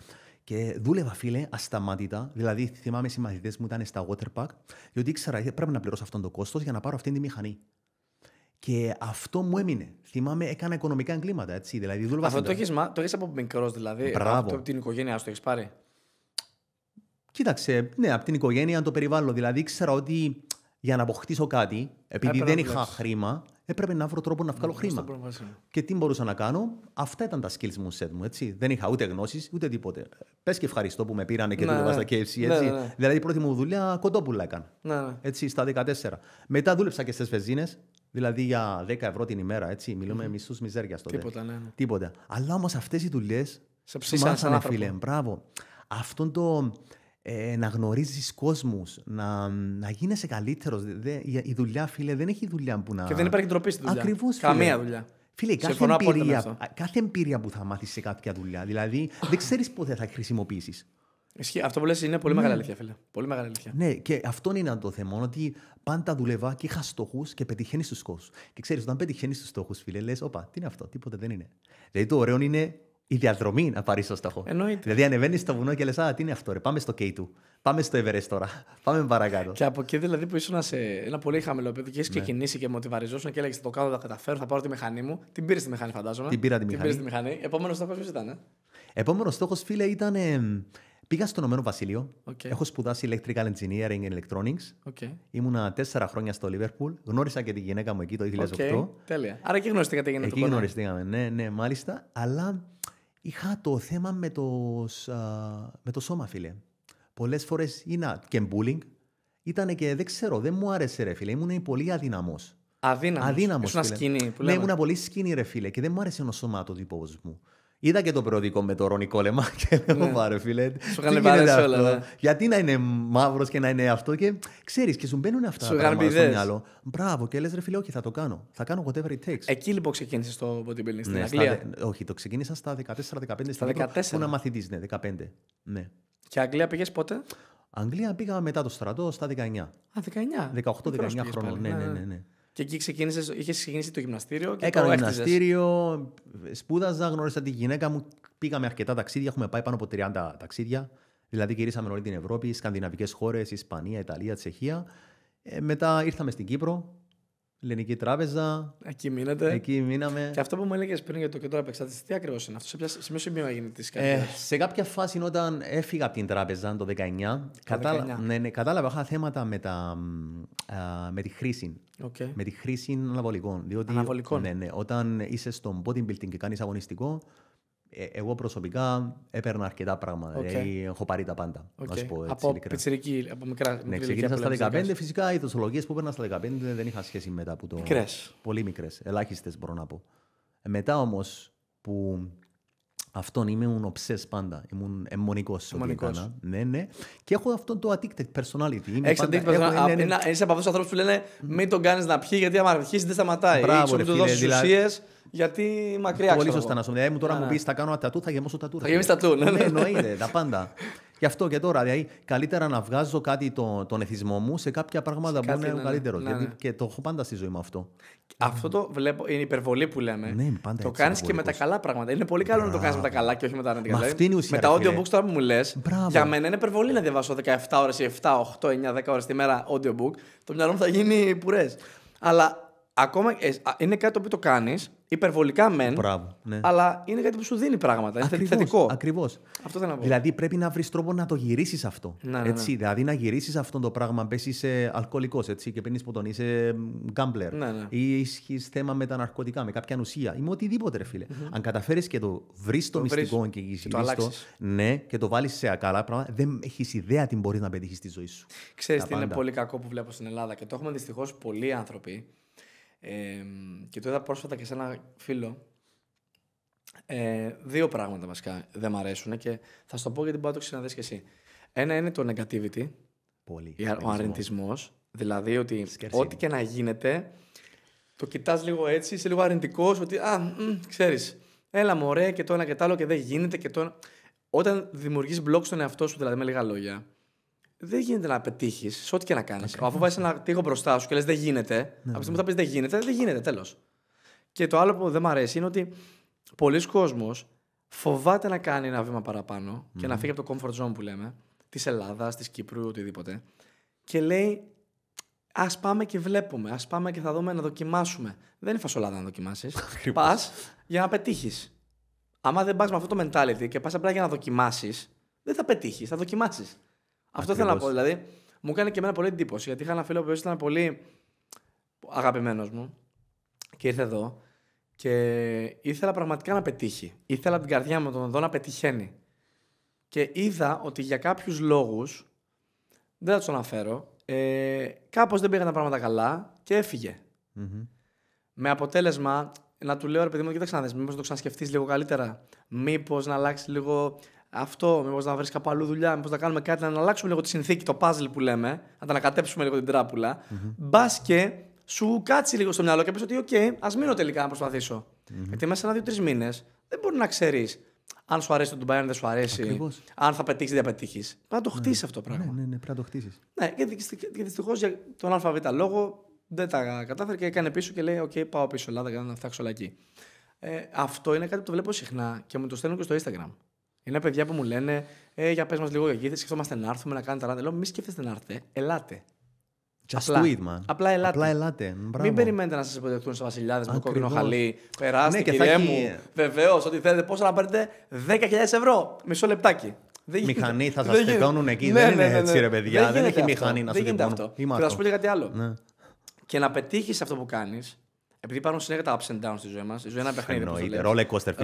Και δούλευα, φίλε, ασταμάτητα. Δηλαδή, θυμάμαι οι συμμαθητές μου ήταν στα Waterpark, διότι ήξερα πρέπει να πληρώσω αυτόν τον κόστος για να πάρω αυτή τη μηχανή. Και αυτό μου έμεινε. Θυμάμαι, έκανα οικονομικά εγκλήματα. Έτσι. Δηλαδή, δούλευα. Αυτό το έχεις από μικρός, δηλαδή. Από την οικογένειά σου το έχεις πάρει? Κοίταξε, ναι, από την οικογένεια, το περιβάλλον. Δηλαδή, ήξερα ότι για να αποκτήσω κάτι, επειδή δεν είχα χρήμα, έπρεπε να βρω τρόπο να βγάλω χρήμα. Και τι μπορούσα να κάνω, αυτά ήταν τα skills μου, set μου. Έτσι. Δεν είχα ούτε γνώσεις, ούτε τίποτε. Πες και ευχαριστώ που με πήρανε και δούλευα στα KFC. Έτσι. Ναι. Δηλαδή, η πρώτη μου δουλειά κοντόπουλα έκανα. Ναι. Έτσι, στα 14. Μετά δούλεψα και στις βενζίνες, δηλαδή για 10 ευρώ την ημέρα. Έτσι. Μιλούμε μισθούς μιζέριας τότε. Τίποτα. Αλλά όμως αυτές οι δουλειές. Σε ψήσανε σαν άνθρωπο. Φίλε, μπράβο. Αυτόν το. Να γνωρίζεις κόσμους, να γίνεσαι καλύτερος. Η δουλειά, φίλε, δεν έχει δουλειά που να. Και δεν υπάρχει ντροπή στη δουλειά. Ακριβώς. Καμία δουλειά. Φίλε, κάθε εμπειρία που θα μάθεις σε κάποια δουλειά, δηλαδή δεν ξέρεις πότε θα χρησιμοποιήσεις. Ισχύει. Αυτό που λες είναι πολύ μεγάλη αλήθεια, φίλε. Πολύ μεγάλη αλήθεια. Ναι, και αυτό είναι το θέμα. Ότι πάντα δουλεύα και είχα στόχους και πετυχαίνεις τους στόχους. Και ξέρεις, όταν πετυχαίνεις τους στόχους, φίλε, λες, όπα, τι είναι αυτό, τίποτε δεν είναι. Δηλαδή το ωραίο είναι η διαδρομή να πάρει στο στόχο. Εννοείται. Δηλαδή ανεβαίνεις στο βουνό και λες, τι είναι αυτό, ρε, πάμε στο K2. Πάμε στο Everest τώρα. Πάμε παρακάτω. Και από εκεί δηλαδή που ήσουν σε ένα πολύ χαμηλό επίπεδο και έχεις ξεκινήσει και μοτιβαριζόσουν και έλεγες, το κάνω, θα καταφέρω, θα πάρω τη μηχανή μου. Την πήρες τη μηχανή, φαντάζομαι. Την πήρα τη μηχανή. Επόμενος στόχος ποιος ήταν? Επόμενος στόχος, φίλε, ήταν. Πήγα στο Ηνωμένο Βασίλειο. Έχω σπουδάσει Electrical Engineering and Electronics. Ήμουνα 4 χρόνια στο Liverpool. Γνώρισα και τη γυναίκα μου εκεί το 2008. Τέλεια. Άρα εκεί γνωριστήκατε γενετικό. Εκεί γνωριστήκαμε, ναι, μάλιστα. Αλλά είχα το θέμα με το σώμα, φίλε. Πολλές φορές και bullying. Ήτανε και δεν ξέρω, δεν μου άρεσε, ρε φίλε. Ήμουν πολύ αδύναμος. Αδύναμος. Ήσουν σκηνή. Ναι, ήμουν πολύ σκηνή, ρε φίλε. Και δεν μου άρεσε ο σωματότυπος μου. Είδα και το περιοδικό με το Ρόνι Κόλεμα και λέω, πάρε φίλε, σου είχαν βαρέσει όλα, ναι. Γιατί να είναι μαύρος και να είναι αυτό και ξέρεις και σου μπαίνουν αυτά τα πράγματα στο μυαλό. Μπράβο και λες ρε φίλε, όχι θα το κάνω. Θα κάνω whatever it takes. Εκεί λοιπόν ξεκίνησες το bodybuilding στην Αγγλία? Όχι, το ξεκίνησα στα 14-15 στην Κύπρο που ήμουν μαθητής, ναι, 15. Ναι. Και Αγγλία πήγες πότε? Αγγλία πήγα μετά το στρατό στα 19. 18-19 χρόνων, ναι. Και εκεί είχες ξεκινήσει το γυμναστήριο και έκανα γυμναστήριο, σπούδαζα, γνώρισα τη γυναίκα μου, πήγαμε αρκετά ταξίδια, έχουμε πάει πάνω από 30 ταξίδια, δηλαδή γυρίσαμε όλη την Ευρώπη, σκανδιναβικές χώρες, Ισπανία, Ιταλία, Τσεχία. Μετά ήρθαμε στην Κύπρο, Ελληνική Τράπεζα. Εκεί μείναμε. Και αυτό που μου έλεγες πριν για το κέντρο απεξάρτησης, τι ακριβώς είναι αυτό, σε ποιο σημείο έγινε της καριέρας? Σε κάποια φάση όταν έφυγα από την τράπεζα το 19, κατάλαβα είχα θέματα με τη χρήση. Με τη χρήση αναβολικών. Αναβολικών. Ναι, όταν είσαι στο bodybuilding και κάνεις αγωνιστικό, Εγώ προσωπικά έπαιρνα αρκετά πράγματα. Δηλαδή, έχω πάρει τα πάντα. Να σου πω έτσι, από πιτσιρική, από μικρά. Ναι, ξεκίνησα στα 15. Φυσικά οι δοσολογίες που έπαιρνα στα 15 δεν είχαν σχέση μετά από το. Μικρές. Πολύ μικρές. Ελάχιστες μπορώ να πω. Μετά όμως που. Αυτόν ήμουν οψές πάντα. Ήμουν αιμονικός. Ναι. Και έχω αυτό το addicted personality. Έχεις addicted personality. Είσαι από αυτούς τους ανθρώπους που λένε μην τον κάνεις να πιει γιατί άμα αρχίσει δεν σταματάει. Ή μην του δώσεις ουσίες γιατί μακριά. Πολύ σωστά να σου πει. Τώρα μου πεις θα κάνω ένα τατού, θα γεμώσω τατού. Θα γεμίσεις τατού. Ναι, εννοείται. Τα πάντα. Γι' αυτό και τώρα. Δηλαδή, καλύτερα να βγάζω κάτι τον εθισμό μου σε κάποια πράγματα που είναι καλύτερο. Και το έχω πάντα στη ζωή μου αυτό. Αυτό το βλέπω, είναι η υπερβολή που λέμε. Ναι, πάντα το κάνεις και με τα καλά πράγματα. Είναι πολύ καλό να το κάνεις με τα καλά και όχι με τα αρνητικά. Αυτή είναι η ουσία. Με τα audiobooks τώρα που μου λες, για μένα είναι υπερβολή να διαβάσω 17 ώρες ή 7, 8, 9, 10 ώρες τη μέρα audiobook. Το μυαλό μου θα γίνει πουρές. Αλλά ακόμα είναι κάτι το οποίο το κάνεις υπερβολικά μεν. Μπράβο, ναι. Αλλά είναι κάτι που σου δίνει πράγματα. Είναι θετικό. Ακριβώς. Αυτό θέλω να πω. Δηλαδή πρέπει να βρεις τρόπο να το γυρίσεις αυτό. Έτσι, ναι. Δηλαδή να γυρίσεις αυτό το πράγμα. Πες είσαι αλκοολικός και παίρνεις ποτόν, είσαι γκάμπλερ. Ή έχεις θέμα με τα ναρκωτικά, με κάποια ουσία ή με οτιδήποτε, ρε φίλε. Αν καταφέρεις και το βρεις το μυστικό και γυρίσεις το, ναι, και το βάλεις σε καλά πράγματα, δεν έχεις ιδέα τι μπορείς να πετύχεις στη ζωή σου. Ξέρεις τι είναι πολύ κακό που βλέπω στην Ελλάδα και το έχουμε δυστυχώς πολλοί άνθρωποι. Και το είδα πρόσφατα και σε ένα φίλο. Δύο πράγματα βασικά δεν μ' αρέσουν και θα σου το πω γιατί μπορεί να το ξαναδείς και εσύ. Ένα είναι το negativity, ο αρνητισμός. Δηλαδή ότι ό,τι και να γίνεται, το κοιτάς λίγο έτσι, είσαι λίγο αρνητικός, ότι ξέρεις, έλα μωρέ και το ένα και το άλλο και δεν γίνεται και το. Όταν δημιουργείς μπλοκ στον εαυτό σου, δηλαδή με λίγα λόγια, δεν γίνεται να πετύχει σε ό,τι και να κάνει. Αφού βάζει ένα τοίχο μπροστά σου και λες δεν γίνεται, από τη στιγμή που θα πει δεν γίνεται, τέλος. Και το άλλο που δεν μου αρέσει είναι ότι πολλοί κόσμος φοβάται να κάνει ένα βήμα παραπάνω και να φύγει από το comfort zone που λέμε, της Ελλάδας, της Κύπρου, οτιδήποτε. Και λέει, ας πάμε και βλέπουμε, ας πάμε και θα δούμε να δοκιμάσουμε. Δεν είναι φασολάδα να δοκιμάσεις. Πας για να πετύχεις. Άμα δεν πας με αυτό το mentality και πας απλά για να δοκιμάσεις, δεν θα πετύχεις, θα δοκιμάσεις. Αυτό θέλω να πω. Δηλαδή, μου έκανε και εμένα πολύ εντύπωση γιατί είχα ένα φίλο που ήταν πολύ αγαπημένος μου και ήρθε εδώ και ήθελα πραγματικά να πετύχει. Ήθελα την καρδιά μου τον δω να πετυχαίνει. Και είδα ότι για κάποιους λόγους, δεν θα τους αναφέρω, κάπως δεν πήγαν τα πράγματα καλά και έφυγε. Με αποτέλεσμα να του λέω ρε παιδί μου, κοίταξε να δεις, μήπως να το ξανασκεφτείς λίγο καλύτερα. Μήπως να αλλάξει λίγο. Αυτό, μήπως να βρεις κάπου αλλού δουλειά, μήπως να κάνουμε κάτι, να αλλάξουμε λίγο τη συνθήκη, το puzzle που λέμε, να τα ανακατέψουμε λίγο την τράπουλα. Μπας και σου κάτσει λίγο στο μυαλό και πεις ότι, OK, ας μείνω τελικά να προσπαθήσω. Γιατί μέσα σε 1-2-3 μήνες δεν μπορεί να ξέρεις αν σου αρέσει το Ντουμπάι, αν δεν σου αρέσει, Ακριβώς. αν θα πετύχεις ή δεν θα πετύχεις. Πρέπει να το χτίσεις αυτό το πράγμα. Ναι, πρέπει να το χτίσεις. Ναι, και δυστυχώς για τον ΑΒ λόγο δεν τα κατάφερε και έκανε πίσω και λέει: OK, πάω πίσω Ελλάδα για να φτιάξω όλα εκεί. Αυτό είναι κάτι που το βλέπω συχνά και μου το στέλνουν και στο Instagram. Είναι παιδιά που μου λένε, για πες μας λίγο για εκεί, σκεφτόμαστε να έρθουμε να κάνετε ράντε. Λέω, μη σκέφτεστε να έρθετε, ελάτε. Just do it, man. Απλά ελάτε. Μην περιμένετε να σας υποδεχτούν σε βασιλιάδες με κόκκινο χαλί. Περάστε, κυρία μου. Βεβαίως, ό,τι θέλετε, πόσο να πάρετε 10.000 ευρώ. Μισό λεπτάκι. Μηχανή θα σας τεκώνουν εκεί. Δεν είναι έτσι, ρε παιδιά. Δεν έχει μηχανή να σας τεκώνουν. Και θα σου πω και κάτι άλλο. Και να πετύχεις αυτό που κάνεις. Επειδή υπάρχουν συνέχεια τα ups and downs στη ζωή μας, η ζωή είναι ένα παιχνίδι. Roller coaster.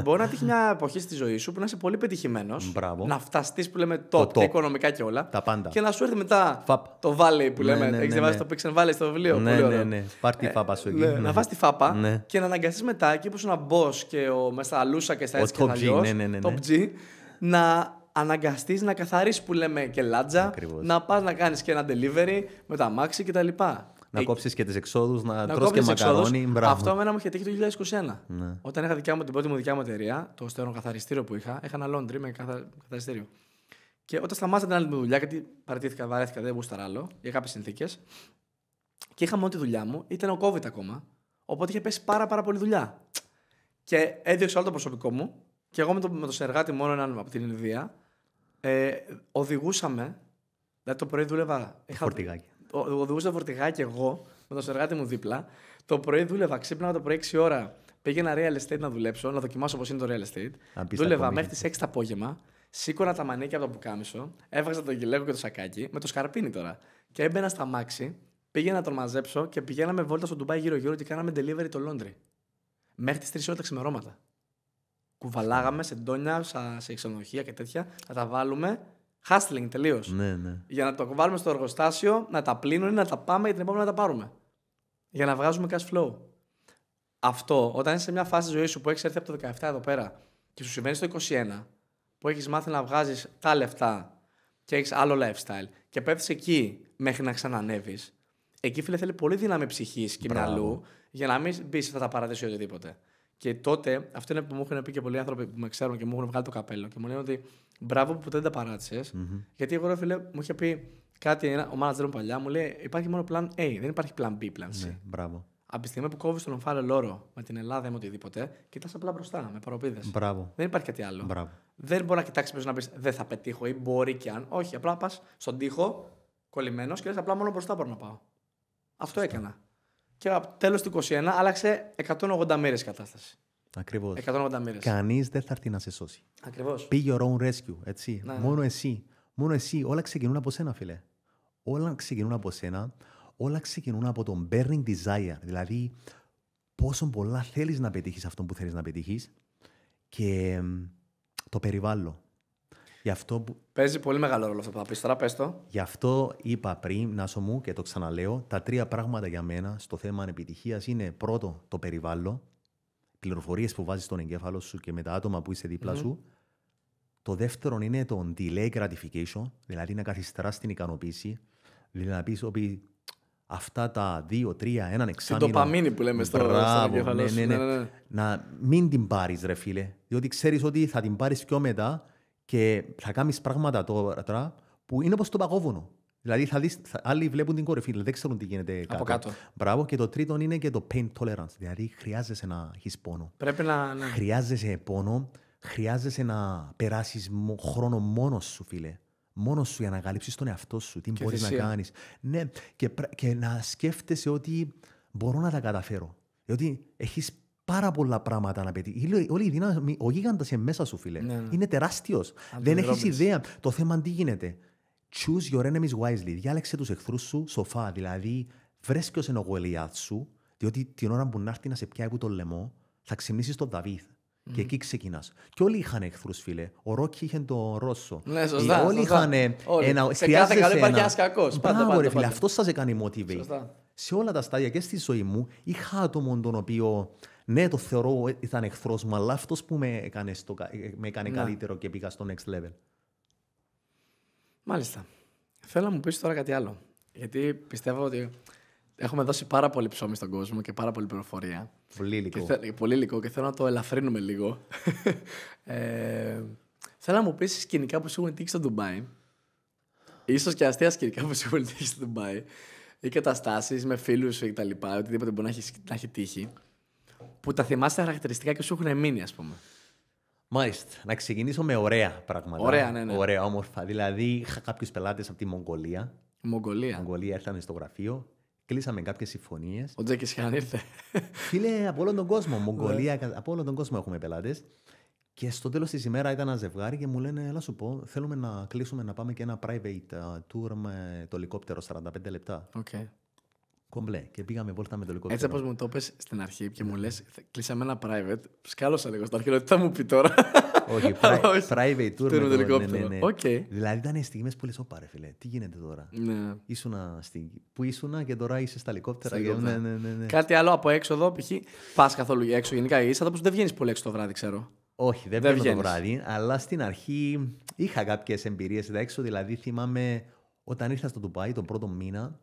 Μπορεί να τύχει μια εποχή στη ζωή σου που να είσαι πολύ πετυχημένος. Να φταστείς που λέμε top, οικονομικά και όλα. Τα πάντα. Και να σου έρθει μετά το Valley που λέμε. Έχεις διαβάσει το Pixel Valley στο βιβλίο. Ναι. Πάρ' τη φάπα σου εκεί. Να φας τη φάπα και να αναγκαστείς μετά εκεί που σου ένα boss και με στα λούσα και στα έτσι και τα αλλιώς. Top G. Να αναγκαστείς να καθαρίσεις που λέμε και λάτζα. Να πας να κάνεις και ένα delivery με τα αμάξι κτλ. Να κόψεις και τις εξόδους, να τρως και μακαρόνι. Αυτό εμένα μου είχε τύχει το 2021. Ναι. Όταν είχα την πρώτη μου δικιά μου εταιρεία, το στεχνοκαθαριστήριο που είχα ένα laundry με καθαριστήριο. Και όταν σταμάτησα την άλλη μου δουλειά, γιατί παραιτήθηκα, βαρέθηκα, δεν γούσταρα άλλο, για κάποιες συνθήκες, και είχα μόνο τη δουλειά μου, ήταν ο COVID ακόμα, οπότε είχε πέσει πάρα πολύ δουλειά. Και έδιωξα όλο το προσωπικό μου, και εγώ με το συνεργάτη μόνο έναν από την Ινδία, οδηγούσαμε, δηλαδή το πρωί δούλευα. Φορτηγάκι. Οδηγούσα φορτηγάκι εγώ με τον συνεργάτη μου δίπλα. Το πρωί δούλευα, ξύπναγα το πρωί 6 ώρα. Πήγαινα real estate να δουλέψω, να δοκιμάσω πώς είναι το real estate. Δούλευα μέχρι τις 6 το απόγευμα. Σήκωνα τα μανίκια από το πουκάμισο. Έβγαζα το γυλαίκο και το σακάκι, με το σκαρπίνι τώρα. Και έμπαινα στα μάξι, πήγαινα να τον μαζέψω και πηγαίναμε βόλτα στο Ντουμπάι γύρω-γύρω και κάναμε delivery το laundry. Μέχρι τις 3 ώρα τα ξημερώματα. κουβαλάγαμε σε ντόνια, σε ξενοδοχεία και τέτοια, να τα βάλουμε. Hustling τελείως. Ναι, ναι. Για να το βάλουμε στο εργοστάσιο, να τα πλύνουν, να τα πάμε για την επόμενη να τα πάρουμε. Για να βγάζουμε cash flow. Αυτό, όταν είσαι σε μια φάση της ζωής σου που έχεις έρθει από το 17 εδώ πέρα και σου συμβαίνει στο 21, που έχεις μάθει να βγάζεις τα λεφτά και έχεις άλλο lifestyle και πέφτεις εκεί μέχρι να ξανανεύεις, εκεί φίλε θέλει πολύ δύναμη ψυχής και μυαλού για να μην μπεις σε αυτά τα παραδείσια ή οτιδήποτε. Και τότε, αυτό είναι που μου έχουν πει και πολλοί άνθρωποι που με ξέρουν και μου έχουν βγάλει το καπέλο και μου λένε ότι μπράβο που ποτέ δεν τα παράτησες. Γιατί εγώ, ρε φίλε, μου είχε πει κάτι ο manager μου παλιά, μου λέει: υπάρχει μόνο plan A, δεν υπάρχει plan B, plan C. Ναι, μπράβο. Από τη στιγμή που κόβεις τον ομφάλιο λόρο με την Ελλάδα ή με οτιδήποτε, κοιτάς απλά μπροστά με παροπίδες. Μπράβο. Δεν υπάρχει κάτι άλλο. Μπράβο. Δεν μπορεί να κοιτάξει πίσω να πει δεν θα πετύχω ή μπορεί και αν. Όχι, απλά πας στον τοίχο κολλημένος και λες απλά μόνο μπροστά μπορώ να πάω. Αυτό έκανα. Και από τέλος του 21 άλλαξε 180 μοίρες η κατάσταση. Ακριβώς. 180 μοίρες. Κανείς δεν θα έρθει να σε σώσει. Ακριβώς. Be your own rescue, έτσι. Ναι. Μόνο εσύ. Μόνο εσύ. Όλα ξεκινούν από σένα, φίλε. Όλα ξεκινούν από σένα. Όλα ξεκινούν από τον burning desire. Δηλαδή, πόσο πολλά θέλεις να πετύχεις αυτό που θέλεις να πετύχεις και το περιβάλλον. Παίζει πολύ μεγάλο ρόλο αυτό που θα πεις τώρα, πες το. Γι' αυτό είπα πριν, Νάσο μου, και το ξαναλέω, τα 3 πράγματα για μένα στο θέμα επιτυχίας είναι πρώτο το περιβάλλον, πληροφορίες που βάζεις στον εγκέφαλο σου και με τα άτομα που είσαι δίπλα σου. Το δεύτερο είναι το delay gratification, δηλαδή να καθυστεράς την ικανοποίηση, δηλαδή να πεις ότι αυτά τα 2, 3, έναν εξάμηνο. Την ντοπαμίνη που λέμε στον εγκέφαλο σου. Ναι. Να μην την πάρεις, ρε φίλε, διότι ξέρεις ότι θα την πάρεις πιο μετά και θα κάνεις πράγματα τώρα που είναι όπως το παγόβουνο. Δηλαδή θα δεις, άλλοι βλέπουν την κορυφή, δεν ξέρουν τι γίνεται από κάτω. Μπράβο. Και το τρίτο είναι και το pain tolerance. Δηλαδή χρειάζεσαι να έχεις πόνο. Πρέπει να. Ναι. Χρειάζεσαι πόνο, χρειάζεσαι να περάσεις χρόνο μόνος σου, φίλε. Μόνος σου για να καλύψεις τον εαυτό σου, τι μπορείς να κάνεις. Ναι, και να σκέφτεσαι ότι μπορώ να τα καταφέρω. Διότι έχεις πάρα πολλά πράγματα να πετύχεις. Όλη η δύναμη, ο γίγαντας είναι μέσα σου, φίλε. Ναι. Είναι τεράστιος. Δεν έχεις ιδέα. Το θέμα τι γίνεται. Choose your enemies wisely. Διάλεξε τους εχθρούς σου σοφά. Δηλαδή, βρες ποιος είναι ο Γολιάθ σου, διότι την ώρα που να έρθει να σε πιάει από τον λαιμό, θα ξυπνήσεις τον Δαβίδ. Και εκεί ξεκινάς. Και όλοι είχαν εχθρούς, φίλε. Ο Ρόκι είχε τον Ρώσο. Ναι, σωστά. Όλοι είχαν ένα. Σε κάθε καλό υπάρχει ένας κακός. Μπράβο, ρε φίλε. Αυτό σας έκανε motivate. Σωστά. Σε όλα τα στάδια και στη ζωή μου, είχα άτομο τον οποίο, ναι, το θεωρώ ήταν εχθρός μου, αλλά αυτός που με έκανε καλύτερο και πήγα στο next level. Μάλιστα. Θέλω να μου πεις τώρα κάτι άλλο. Γιατί πιστεύω ότι έχουμε δώσει πάρα πολύ ψωμί στον κόσμο και πάρα πολύ πληροφορία. Πολύ υλικό. Πολύ υλικό και θέλω να το ελαφρύνουμε λίγο. Θέλω να μου πεις σκηνικά που σου έχουν τύχει στο Ντουμπάι. Ίσως και αστεία σκηνικά που σου έχουν τύχει στο Ντουμπάι. Ή καταστάσεις με φίλους σου κτλ. Οτιδήποτε μπορεί να έχει τύχει. Που τα θυμάσαι τα χαρακτηριστικά και σου έχουν μείνει, ας πούμε. Μάλιστα. Να ξεκινήσω με ωραία πράγματα. Ωραία, ναι. Ωραία, όμορφα. Δηλαδή, είχα κάποιους πελάτες από τη Μογγολία. Μογγολία Ήρθαν στο γραφείο. Κλείσαμε κάποιες συμφωνίες. Ο Τζέκης Χάν ήρθε. Φίλε, από όλον τον κόσμο. Μογγολία, από όλον τον κόσμο έχουμε πελάτες. Και στο τέλος της ημέρας ήταν ένα ζευγάρι και μου λένε: έλα σου πω, θέλουμε να κλείσουμε να πάμε και ένα private tour με το ελικόπτερο 45 λεπτά. Okay. Κομπλέ. Και πήγαμε βόλτα με το ελικόπτερο. Έτσι όπως μου το είπες στην αρχή και μου λες: κλείσαμε ένα private. Σκάλωσα λίγο στην αρχή, τι θα μου πει τώρα. Όχι, private tour με το ελικόπτερο. Ναι. Okay. Δηλαδή ήταν στιγμές που λες: όπα ρε φίλε, τι γίνεται τώρα. Ναι. Πού ήσουνα και τώρα είσαι στα ελικόπτερα. Ναι. Κάτι άλλο από έξοδο, π.χ. Πας καθόλου έξω γενικά. Είσαι άνθρωπος που δεν βγαίνεις πολύ έξω το βράδυ, ξέρω. Όχι, δεν βγαίνω το βράδυ, αλλά στην αρχή είχα κάποιες εμπειρίες εδώ έξω. Δηλαδή θυμάμαι όταν ήρθα στο Ντουμπάι τον πρώτο μήνα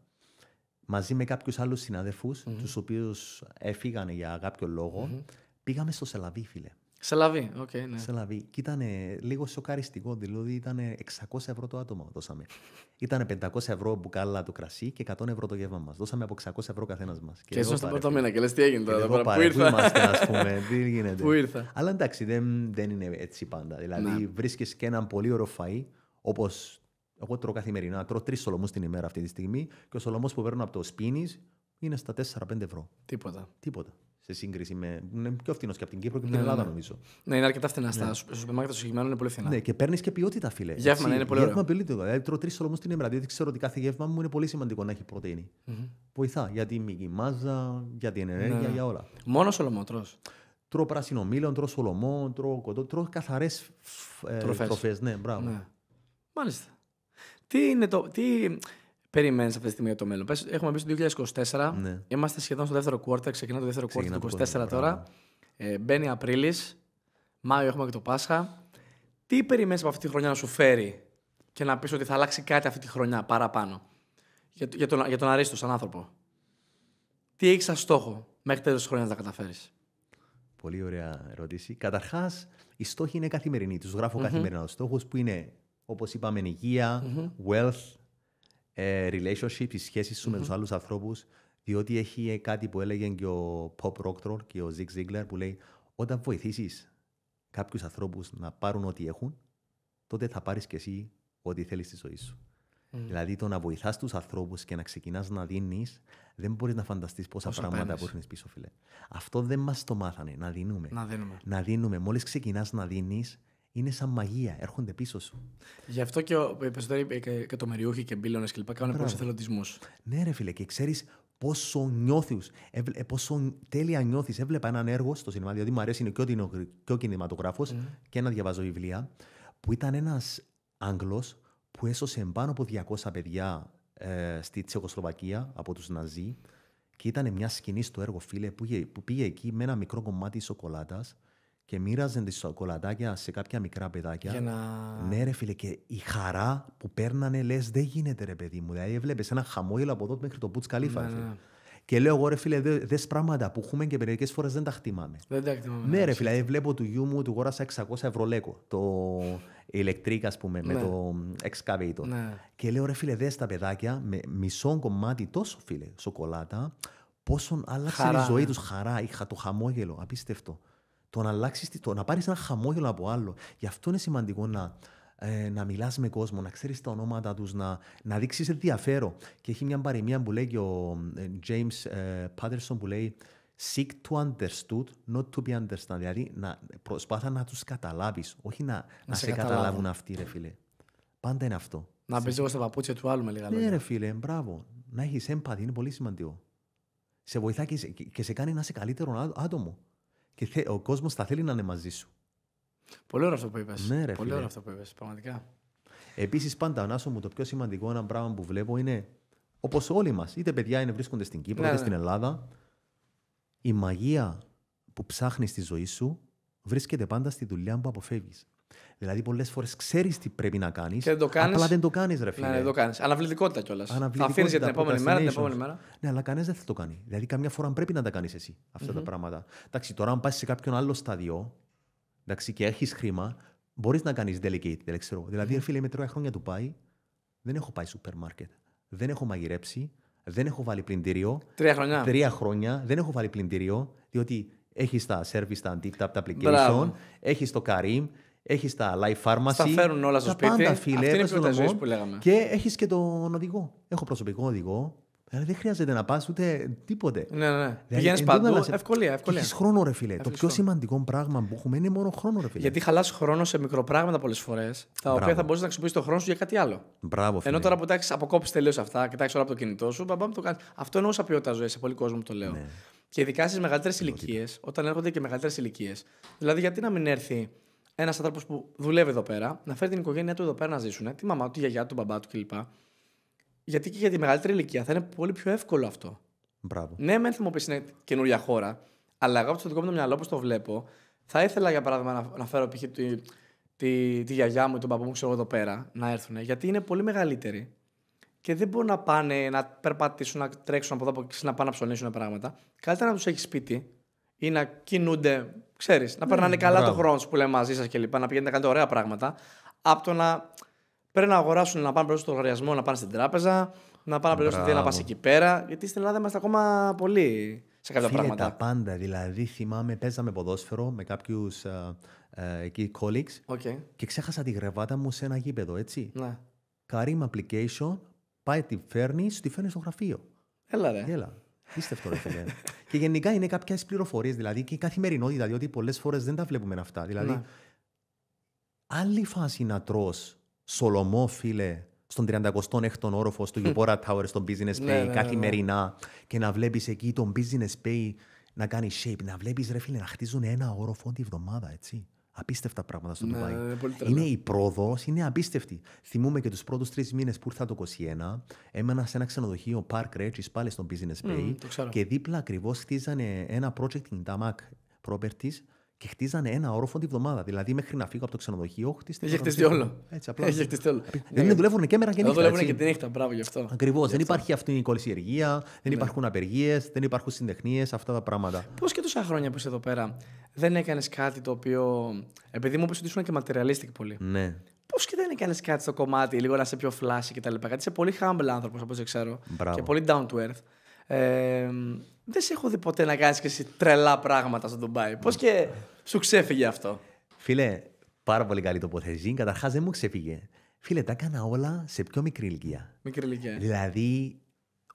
μαζί με κάποιους άλλους συναδέλφους, τους οποίους έφυγαν για κάποιο λόγο, πήγαμε στο Σελαβί, φίλε. Σελαβί, οκ, ναι. Σελαβί. Και ήταν λίγο σοκαριστικό, δηλαδή ήταν 600 ευρώ το άτομο δώσαμε. Ήταν 500 ευρώ μπουκάλα το κρασί και 100 ευρώ το γεύμα μας. Δώσαμε από 600 ευρώ καθένας μας. Και ήσουν στον πρώτο μήνα και λες τι έγινε τώρα, πού ήρθα. Πού είμαστε, ας πούμε, τι γίνεται. Πού ήρθα. Αλλά εντάξει, δεν είναι έτσι πάντα. Δηλαδή βρίσκεις και έναν πολύ ωραίο φαΐ, όπως εγώ τρώω καθημερινά. Τρώω 3 σολομούς την ημέρα αυτή τη στιγμή και ο σολομός που παίρνω από το Σπίνις είναι στα 4-5 ευρώ. Τίποτα. Σε σύγκριση με. Είναι πιο φθηνός και από την Κύπρο και από την Ελλάδα, νομίζω. Ναι, είναι αρκετά φθηνά. Στα σούπερ μάρκετ το συγκεκριμένο είναι πολύ φθηνά. Ναι, και παίρνει και ποιότητα, φίλε. Γεύμα είναι πολύ ωραίο. Γεύμα ποιότητα. Δηλαδή, τρώω 3 σολομούς την ημέρα, διότι ξέρω ότι κάθε γεύμα μου είναι πολύ σημαντικό να έχει πρωτεΐνη. Βοηθά για τη μυκή μάζα, για την ενέργεια, για όλα. Μόνο σολομό τρως. Τρώω πράσινο μήλο, τρώω σολομό, τρώω κοντό, τρώω καθαρές τροφές. Ναι, μπράβο. Ναι. Μάλιστα. Τι περιμένεις αυτή τη στιγμή για το μέλλον? Έχουμε μπει στο 2024. Ναι. Είμαστε σχεδόν στο δεύτερο quarter. Ξεκινά το δεύτερο quarter του 2024 τώρα. Μπαίνει Απρίλης. Μάιο έχουμε και το Πάσχα. Τι περιμένεις από αυτή τη χρονιά να σου φέρει και να πεις ότι θα αλλάξει κάτι αυτή τη χρονιά παραπάνω για τον Αρίστο σαν άνθρωπο? Τι έχεις σαν στόχο μέχρι τέλος της χρονιάς να καταφέρεις? Πολύ ωραία ερώτηση. Καταρχάς, οι στόχοι είναι καθημερινοί. Τους γράφω καθημερινά. Τους στόχους που είναι, όπως είπαμε, υγεία, wealth, relationships, οι σχέσεις σου με τους άλλους ανθρώπους. Διότι έχει κάτι που έλεγε και ο Pop Proctor και ο Zig Ziglar που λέει: όταν βοηθήσεις κάποιους ανθρώπους να πάρουν ό,τι έχουν, τότε θα πάρεις και εσύ ό,τι θέλεις στη ζωή σου. Δηλαδή, το να βοηθάς τους ανθρώπους και να ξεκινάς να δίνεις, δεν μπορείς να φανταστείς πόσα πράγματα μπορείς πίσω, φίλε. Αυτό δεν μας το μάθανε. Να δίνουμε. Να δίνουμε. Μόλις ξεκινάς να δίνεις, είναι σαν μαγεία. Έρχονται πίσω σου. Γι' αυτό και το Μεριούχη και Μπίλονες κλπ. Κάνουν πολλούς εθελοντισμούς. Ναι, ρε φίλε, και ξέρεις πόσο νιώθεις, πόσο τέλεια νιώθεις. Έβλεπα έναν έργο στο σινεμά, διότι μου αρέσει και ο κινηματογράφος και να διαβάζω βιβλία, που ήταν ένας Άγγλος που έσωσε πάνω από 200 παιδιά στη Τσεχοσλοβακία από τους Ναζί, και ήταν μια σκηνή στο έργο, φίλε, που πήγε εκεί με ένα μικρό κομμάτι σοκολάτας και μοίραζαν τις σοκολατάκια σε κάποια μικρά παιδάκια. Ναι, ρε φίλε, και η χαρά που παίρνανε, λες, δεν γίνεται, ρε παιδί μου. Δηλαδή, έβλεπες ένα χαμόγελο από εδώ μέχρι το Μπουτς Καλίφα. Ναι. Και λέω εγώ, ρε φίλε, δες πράγματα που έχουμε και μερικές φορές δεν τα χτιμάμε. Ναι, ρε φίλε, βλέπω του γιού μου, του γόρασα 600 ευρώ λέκο. Το ηλεκτρικ, ας πούμε, με το excavator. Ναι. Και λέω, ρε φίλε, δες τα παιδάκια με μισό κομμάτι τόσο, φίλε, σοκολάτα, πόσο άλλαξε η ζωή τους, χαρά, το χαμόγελο, απίστευτο. Το να αλλάξεις, να πάρεις ένα χαμόγελο από άλλο. Γι' αυτό είναι σημαντικό να μιλάς με κόσμο, να ξέρεις τα ονόματα τους, να δείξεις ενδιαφέρον. Και έχει μια παροιμία που λέει και ο James Patterson που λέει «Seek to understood, not to be understood». Δηλαδή, προσπάθα να τους καταλάβεις, όχι να σε καταλάβουν αυτοί, ρε φίλε. Πάντα είναι αυτό. Να μπεις εγώ στα παπούτσια του άλλου με λίγα λόγια. Ναι, ρε φίλε, μπράβο. Να έχεις έμπαθη, είναι πολύ σημαντικό. Σε βοηθά και σε κάνει να είσαι καλύτερο άτομο. Και ο κόσμος θα θέλει να είναι μαζί σου. Πολύ ωραίο αυτό που είπες. Ναι, πολύ ωραίο αυτό που είπες, πραγματικά. Επίσης, πάντα, Νάσο μου, το πιο σημαντικό ένα πράγμα που βλέπω είναι, όπως όλοι μας, είτε παιδιά βρίσκονται στην Κύπρο, είτε στην Ελλάδα, η μαγεία που ψάχνεις στη ζωή σου βρίσκεται πάντα στη δουλειά που αποφεύγεις. Δηλαδή, πολλές φορές ξέρεις τι πρέπει να κάνεις, απλά δεν το κάνεις, ρε φίλε. Ναι, δεν το κάνεις. Αναβλητικότητα κιόλας. Θα αφήνεις για την επόμενη μέρα, Ναι, αλλά κανένας δεν θα το κάνει. Δηλαδή, καμιά φορά πρέπει να τα κάνεις εσύ αυτά τα πράγματα. Εντάξει, τώρα, αν πας σε κάποιον άλλο στάδιο, εντάξει, και έχεις χρήμα, μπορείς να κάνεις delegate, δεν ξέρω. Δηλαδή, φίλε, με 3 χρόνια του πάει, δεν έχω πάει σούπερ μάρκετ, δεν έχω μαγειρέψει, δεν έχω βάλει πλυντήριο. 3 χρόνια δεν έχω βάλει πλυντήριο, διότι έχεις τα service, τα tip-tap application, έχεις το Karim. Έχεις τα Life Pharmacy. Τα φέρουν όλα στο σπίτι. Πάντα, φίλε, αυτή είναι η ποιότητα ζωής που λέγαμε. Και έχεις και τον οδηγό. Έχω προσωπικό οδηγό. Δηλαδή δεν χρειάζεται να πας ούτε τίποτε. Ναι. Πηγαίνεις παντού. Ευκολία. Έχεις χρόνο, ρε φίλε. Το πιο σημαντικό πράγμα που έχουμε είναι μόνο χρόνο, ρε φίλε. Γιατί χαλάς χρόνο σε μικροπράγματα πολλές φορές, τα οποία θα μπορείς να χρησιμοποιήσεις τον χρόνο σου για κάτι άλλο. Μπράβο, φίλε. Ενώ τώρα που τα έχεις αποκόψει τελείως αυτά, κοιτάξεις όλα από το κινητό σου, το κάνεις. Αυτό εννοούσα ποιότητα ζωής σε πολλοί κόσμο που το λέω. Ναι. Και ειδικά στις μεγαλύτερες ηλικίες, όταν έρχονται και μεγαλύτερες ηλικίες. Δηλαδή, γιατί να μην έρθει ένας άνθρωπος που δουλεύει εδώ πέρα, να φέρει την οικογένειά του εδώ πέρα να ζήσουν, τη μαμά του, τη γιαγιά του, τον μπαμπά του κλπ. Γιατί και για τη μεγαλύτερη ηλικία θα είναι πολύ πιο εύκολο αυτό. Μπράβο. Ναι, μεν θα μου πει είναι καινούρια χώρα, αλλά εγώ από το δικό μου το μυαλό, όπως το βλέπω, θα ήθελα για παράδειγμα να φέρω π.χ. τη γιαγιά μου ή τον παππού μου, ξέρω εδώ πέρα, να έρθουν. Γιατί είναι πολύ μεγαλύτεροι και δεν μπορούν να πάνε να περπατήσουν, να τρέξουν από εδώ και να πάνε να ψωνίσουν πράγματα. Καλύτερα να τους έχει σπίτι ή να κινούνται. Ξέρεις, να περνάνε καλά το χρόνο σου που λέμε μαζί σας και λοιπά, να πηγαίνετε να κάνετε ωραία πράγματα, από το να πρέπει να αγοράσουν, να πάνε προς το λογαριασμό, να πάνε στην τράπεζα, να πάνε να πληρώσουν να πας εκεί πέρα. Γιατί στην Ελλάδα είμαστε ακόμα πολύ σε κάποια πράγματα. Τα πάντα. Δηλαδή, θυμάμαι, παίζαμε ποδόσφαιρο με κάποιους εκεί colleagues και ξέχασα τη γραβάτα μου σε ένα γήπεδο, έτσι. Ναι. Karim application, πάει τη φέρνεις στο γραφείο. Έλα, ρε. Έλα. Πίστευτο, ρε φίλε. Και γενικά είναι κάποιες πληροφορίες, δηλαδή και η καθημερινότητα, διότι πολλές φορές δεν τα βλέπουμε αυτά. Δηλαδή, άλλη φάση να τρως σολομό, φίλε, στον 36ο όροφο του Eupora Tower, στο Business Bay, καθημερινά, και να βλέπεις εκεί τον Business Bay να κάνει shape, να βλέπεις ρε φίλε να χτίζουν ένα όροφο τη βδομάδα, έτσι. Απίστευτα πράγματα στο Ντουμπάι. Είναι η πρόοδος, είναι απίστευτη. Θυμούμαι και τους πρώτους 3 μήνες που ήρθα το 2021, έμενα σε ένα ξενοδοχείο Park Regis πάλι στο Business Bay και δίπλα ακριβώς χτίζανε ένα project in Damac Properties και χτίζανε ένα όροφο τη βδομάδα. Δηλαδή, μέχρι να φύγω από το ξενοδοχείο, είχε χτιστεί όλο. Έτσι, απλά. Είχε χτιστεί όλο. Δεν δουλεύουν και μέρα και νύχτα. Δεν δουλεύουν και τη νύχτα, μπράβο γι' αυτό. Ακριβώς. Δεν υπάρχει αυτή η κολυσιεργία, δεν υπάρχουν απεργίες, δεν υπάρχουν συντεχνίες, αυτά τα πράγματα. Πώς και τόσα χρόνια που είσαι εδώ πέρα δεν έκανες κάτι το οποίο. Επειδή μου είπες ότι ήσουν και materialistic πολύ. Ναι. Πώς και δεν έκανες κάτι στο κομμάτι, λίγο να είσαι πιο flashy κτλ. Γιατί είσαι πολύ humble άνθρωπος, όπως ξέρω. Μπράβο. Και πολύ down to earth. Δεν σε έχω δει ποτέ να κάνεις και εσύ τρελά πράγματα στο Ντουμπάι. Πώς και σου ξέφυγε αυτό? Φίλε, πάρα πολύ καλή τοποθέτηση. Καταρχάς δεν μου ξέφυγε. Φίλε, τα έκανα όλα σε πιο μικρή ηλικία. Μικρή ηλικία. Δηλαδή,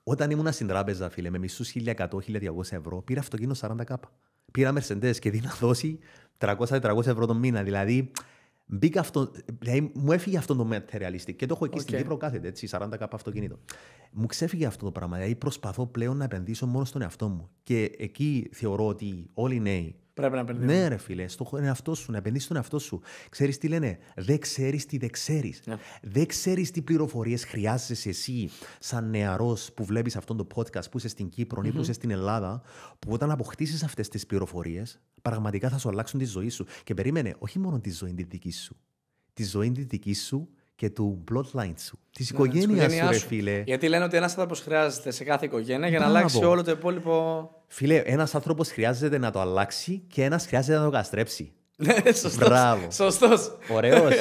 όταν ήμουν στην τράπεζα, φίλε, με μισθούς 1.100-1.200 ευρώ, πήρα αυτοκίνητο 40 κάπα. Πήρα Mercedes και δίνα δώσει 300-400 ευρώ το μήνα. Δηλαδή, δηλαδή, μου έφυγε αυτό το materialistic και το έχω εκεί στην Κύπρο κάθεται, έτσι, 40 κάπα αυτοκίνητο. Μου ξέφυγε αυτό το πράγμα. Δηλαδή, προσπαθώ πλέον να επενδύσω μόνο στον εαυτό μου. Και εκεί θεωρώ ότι όλοι οι νέοι. Πρέπει να επενδύσουν. Ναι, ρε φίλε, στον εαυτό σου, να επενδύσεις στον εαυτό σου. Ξέρεις τι λένε? Δεν ξέρεις τι δεν ξέρεις. Yeah. Δεν ξέρεις τι πληροφορίες χρειάζεσαι εσύ, σαν νεαρός που βλέπεις αυτό το podcast, που είσαι στην Κύπρο ή που είσαι στην Ελλάδα, που όταν αποκτήσεις αυτές τις πληροφορίες, πραγματικά θα σου αλλάξουν τη ζωή σου. Και περίμενε, όχι μόνο τη ζωή τη δική σου, τη ζωή τη δική σου και του bloodline σου. Τη οικογένεια σου, ρε φίλε. Γιατί λένε ότι ένας άνθρωπος χρειάζεται σε κάθε οικογένεια για να αλλάξει όλο το υπόλοιπο. Φίλε, ένας άνθρωπος χρειάζεται να το αλλάξει και ένας χρειάζεται να το καστρέψει. Σωστός. Μπράβο. Σωστός. Ωραίος.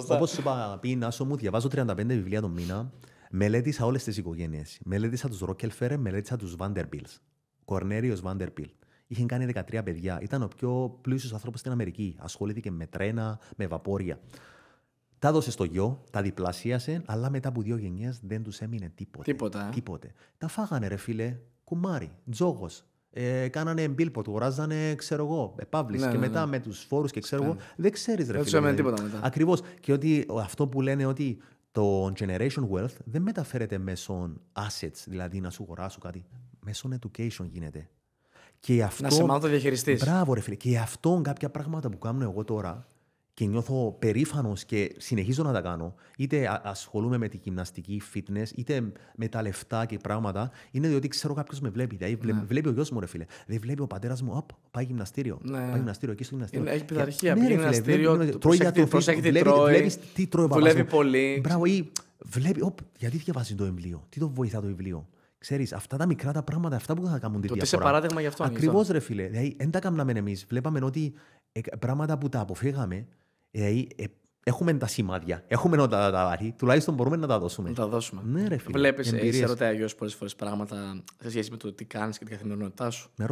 Όπως σου είπα, πει Νάσο μου, διαβάζω 35 βιβλία το μήνα. Μελέτησα όλες τις οικογένειες. Μελέτησα τους Rockefeller, μελέτησα τους Vanderbilt. Κορνέλιος Vanderbilt. Είχε κάνει 13 παιδιά. Ήταν ο πιο πλούσιος άνθρωπος στην Αμερική. Ασχολήθηκε με τρένα, με βαπόρια. Τα έδωσε στο γιο, τα διπλασίασε, αλλά μετά από 2 γενιές δεν τους έμεινε τίποτε. Τα φάγανε, ρε φίλε, κουμάρι, τζόγος. Κάνανε billboard, αγοράζανε, ξέρω εγώ, publish. Και μετά με τους φόρους και ξέρω εγώ, δεν ξέρεις, ρε φίλε. Δεν τους έμενε τίποτα μετά. Ακριβώς. Και ότι αυτό που λένε ότι το generation wealth δεν μεταφέρεται μέσω assets, δηλαδή να σου αγοράσω κάτι. Μέσω education γίνεται. Και αυτό, να σε μάθω το διαχειριστής. Μπράβο, ρε φίλε. Και αυτό κάποια πράγματα που κάνω εγώ τώρα. Και νιώθω περήφανος και συνεχίζω να τα κάνω. Είτε ασχολούμαι με τη γυμναστική, fitness, είτε με τα λεφτά και πράγματα. Είναι διότι ξέρω κάποιος με βλέπει. Δηλαδή, βλέπει ο γιος μου, ρε φίλε. Δεν βλέπει ο πατέρας μου, πάει γυμναστήριο. Πάει γυμναστήριο, εκεί στο γυμναστήριο. Έχει πειθαρχία, πήγε γυμναστήριο. Προσέχει τι τρώει. Βλέπεις τι τρώει ο δουλεύει πολύ. Μπράβο, ή βλέπει, γιατί διαβάζει το βιβλίο, τι το βοηθά το βιβλίο. Ξέρεις, αυτά τα μικρά τα πράγματα, αυτά που θα κάνουν τη διαφορά. Το είσαι παράδειγμα γι' αυτό. Ακριβώς, ρε φίλε. Δηλαδή, δεν τα κάναμε εμείς. Βλέπαμε ότι πράγματα που τα αποφύγαμε. Έχουμε τα σημάδια, έχουμε να τα βάρει, τουλάχιστον μπορούμε να τα δώσουμε. Να τα δώσουμε. Ναι, ρε φίλε. Βλέπεις, σε ρωτάει ο γιος πολλές φορές πράγματα σε σχέση με το τι κάνεις και την καθημερινότητά σου. Με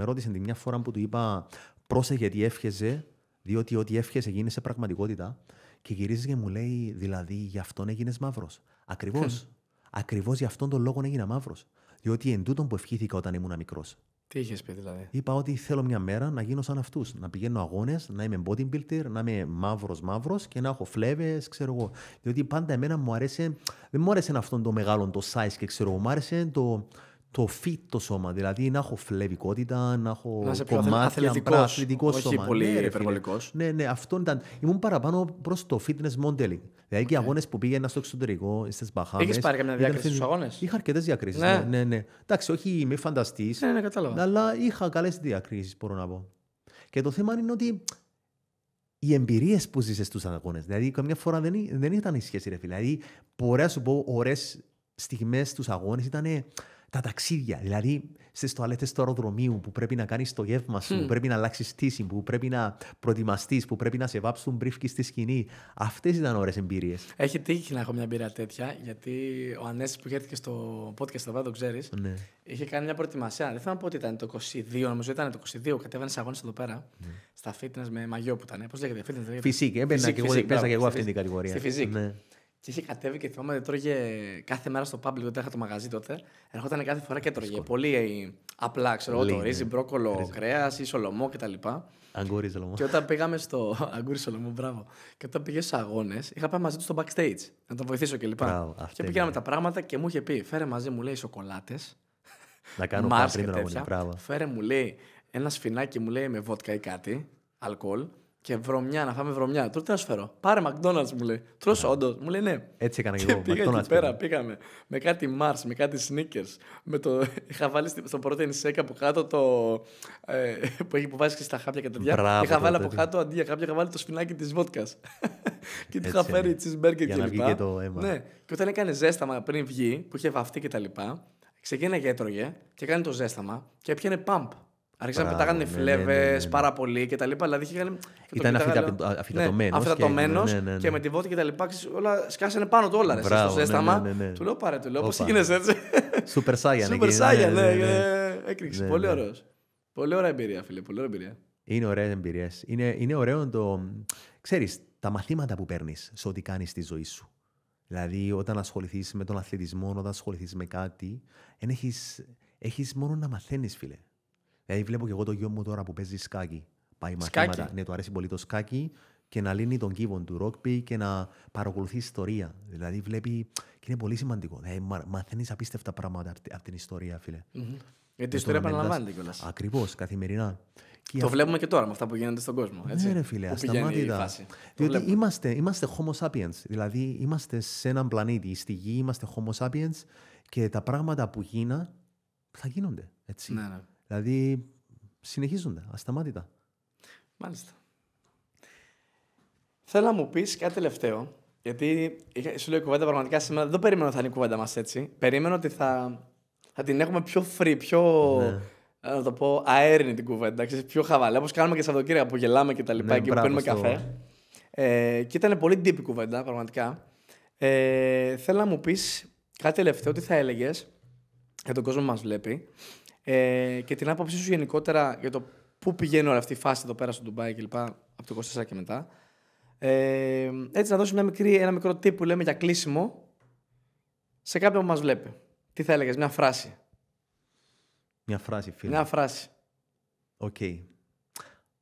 ρώτησε τη μια φορά που του είπα πρόσεχε τι εύχεσαι, διότι ό,τι εύχεσαι γίνεσαι πραγματικότητα. Και γυρίζει και μου λέει, δηλαδή γι' αυτόν έγινες μαύρος. Ακριβώς. Ακριβώς γι' αυτόν τον λόγο έγινα μαύρος. Διότι εν τούτον που ευχήθηκα όταν ήμουν μικρός. Τι είχες πει δηλαδή? Είπα ότι θέλω μια μέρα να γίνω σαν αυτούς. Να πηγαίνω αγώνες, να είμαι bodybuilder, να είμαι μαύρος και να έχω φλέβες, ξέρω εγώ. Διότι πάντα εμένα μου άρεσε, δεν μου άρεσε αυτόν το μεγάλο, το size και ξέρω εγώ. Μου άρεσε το fit το σώμα. Δηλαδή να έχω φλεβικότητα, να έχω κομμάτια, αθλητικό σώμα. Όχι πολύ υπερβολικός. Ναι, αυτό ήταν. Ήμουν παραπάνω προς το fitness modeling. Δηλαδή και οι αγώνες που πήγαινα στο εξωτερικό, στις Μπαχάμες. Έχεις πάρει καμιά διάκριση στους αγώνες? Είχα αρκετές διακρίσεις. Ναι. Εντάξει, όχι μη φανταστείς. Ναι, κατάλαβα. Αλλά είχα καλές διακρίσεις, μπορώ να πω. Και το θέμα είναι ότι οι εμπειρίες που ζήσεις στους αγώνες. Δηλαδή, καμιά φορά δεν ήταν η σχέση, ρε φίλε. Δηλαδή, μπορώ να σου πω, ωραίες στιγμές στους αγώνες ήταν τα ταξίδια. Δηλαδή, στις τουαλέτες του αεροδρομίου που πρέπει να κάνεις το γεύμα σου, που πρέπει να αλλάξεις στήση, που πρέπει να προετοιμαστείς, που πρέπει να σε βάψουν μπρίφκι στη σκηνή. Αυτές ήταν ωραίες εμπειρίες. Έχει τύχει να έχω μια εμπειρία τέτοια, γιατί ο Ανέσης που είχε και στο podcast εδώ, το ξέρεις, είχε κάνει μια προετοιμασία. Δεν θέλω να πω ότι ήταν το 22, νομίζω ήταν το 22. Κατέβαινε σε αγώνες εδώ πέρα, στα fitness με μαγιό που ήταν. Πώς λέγεται, fitness? Φυσική, έπαιρνα και εγώ αυτή την κατηγορία. Στη φυσική. Και είχε κατέβει και θυμάμαι ότι τρώγε κάθε μέρα στο public, όταν είχα το μαγαζί τότε. Ερχόταν κάθε φορά και τρώγε. Πολύ απλά, ξέρω εγώ, το ρύζι, μπρόκολο, κρέας ή σολομό κτλ. Αγκούρι σολομό. Και όταν πήγαμε στο. Αγκούρι σολομό, μπράβο. Και όταν πήγε στους αγώνες, είχα πάει μαζί του στο backstage να τον βοηθήσω κλπ. Και πήγαμε τα πράγματα και μου είχε πει: φέρε μαζί μου, λέει, σοκολάτες. Να κάνω Mars πριν και τον αγώνα. τέτοια. Μπράβο. Φέρε, μου λέει, ένα σφινάκι, μου λέει, με βότκα ή κάτι, αλκοόλ, και βρωμιά, να φάμε βρωμιά. Τώρα τι να σου φέρω. Πάρε McDonald's, μου λέει. Τρως όντως, μου λέει ναι. Έτσι έκανα και Και εγώ. πήγα McDonald's εκεί πέρα, πήγα. πήγαμε με κάτι Mars, με κάτι sneakers. Είχα βάλει στο protein shake από κάτω το. Που βάζει και στα χάπια και τέτοια. Μπράβο, Είχα βάλει το από κάτω αντί για χάπια, είχα βάλει το σφινάκι τη βότκα. Και του είχα Έτσι φέρει είναι. cheeseburger Για να κλπ. βγει και το αίμα. Ναι, και όταν έκανε ζέσταμα πριν βγει, που είχε βαφτεί κτλ. Ξεκίναγε, έτρωγε και έκανε το ζέσταμα και έπιανε pump. Άρχισαν να Μπράβο, πετάγανε ναι, φλέβες πάρα πολύ κτλ. Δηλαδή είχε κάνει. Ήταν αφιτατωμένος. Αφιτατωμένος Ναι. και με τη βότκα κτλ. Όλα σκάσανε πάνω του όλα. Μπράβο, Στο ζέσταμα. ναι. Του λέω πάρε, του λέω. Πώ Όπα. γίνεσαι έτσι. Super Saiyan. Super Saiyan, ναι. Έκρηξε. Ναι, Πολύ ναι. ωραίος. Πολύ ωραία εμπειρία, φίλε. Πολύ ωραία εμπειρία. Είναι ωραίες εμπειρίες. Είναι ωραίο το. Ξέρεις, τα μαθήματα που παίρνεις σε ό,τι κάνεις στη ζωή σου. Δηλαδή, όταν ασχοληθείς με τον αθλητισμό, όταν ασχοληθείς με κάτι, έχεις μόνο να μαθαίνεις, φίλε. Δηλαδή, βλέπω και εγώ το γιο μου τώρα που παίζει σκάκι. Πάει μαθήματα. Σκάκι. Ναι, του αρέσει πολύ το σκάκι και να λύνει τον κύβον του ρόκπι και να παρακολουθεί ιστορία. Δηλαδή, βλέπει. Και είναι πολύ σημαντικό. Δηλαδή, μαθαίνεις απίστευτα πράγματα από την ιστορία, φίλε. Γιατί η ιστορία επαναλαμβάνεται κιόλας. Ακριβώς, καθημερινά. Και Το βλέπουμε και τώρα με αυτά που γίνονται στον κόσμο. Έτσι. ναι, ρε φίλε, Πού πηγαίνει η ασταμάτητα. φάση. Διότι είμαστε Homo sapiens. Δηλαδή, είμαστε σε έναν πλανήτη. Στη γη είμαστε Homo sapiens και τα πράγματα που θα γίνονται. Έτσι. Ναι. Δηλαδή, συνεχίζονται ασταμάτητα. Μάλιστα. Θέλω να μου πεις κάτι τελευταίο. Γιατί σου λέω η κουβέντα πραγματικά σήμερα δεν το περίμενα ότι θα είναι η κουβέντα μας έτσι. Περίμενα ότι θα την έχουμε πιο free, πιο. Ναι. Να το πω, αέρινη την κουβέντα. Ξέρεις, πιο χαβαλέ. Όπως κάνουμε και Σαββατοκύριακα που γελάμε και τα λοιπά, Ναι, εκεί που μπράβο πίνουμε καφέ. Και ήταν πολύ deep η κουβέντα, πραγματικά. Θέλω να μου πεις κάτι τελευταίο, τι θα έλεγες για τον κόσμο που μας βλέπει και την άποψή σου γενικότερα για το πού πηγαίνει όλη αυτή η φάση εδώ πέρα στο Ντουμπάι και λοιπά, από το 24 και μετά. Έτσι να δώσει ένα μικρό tip που λέμε για κλείσιμο σε κάποιον που μας βλέπει. Τι θα έλεγες, μια φράση. Μια φράση, φίλε. Μια φράση. Οκ.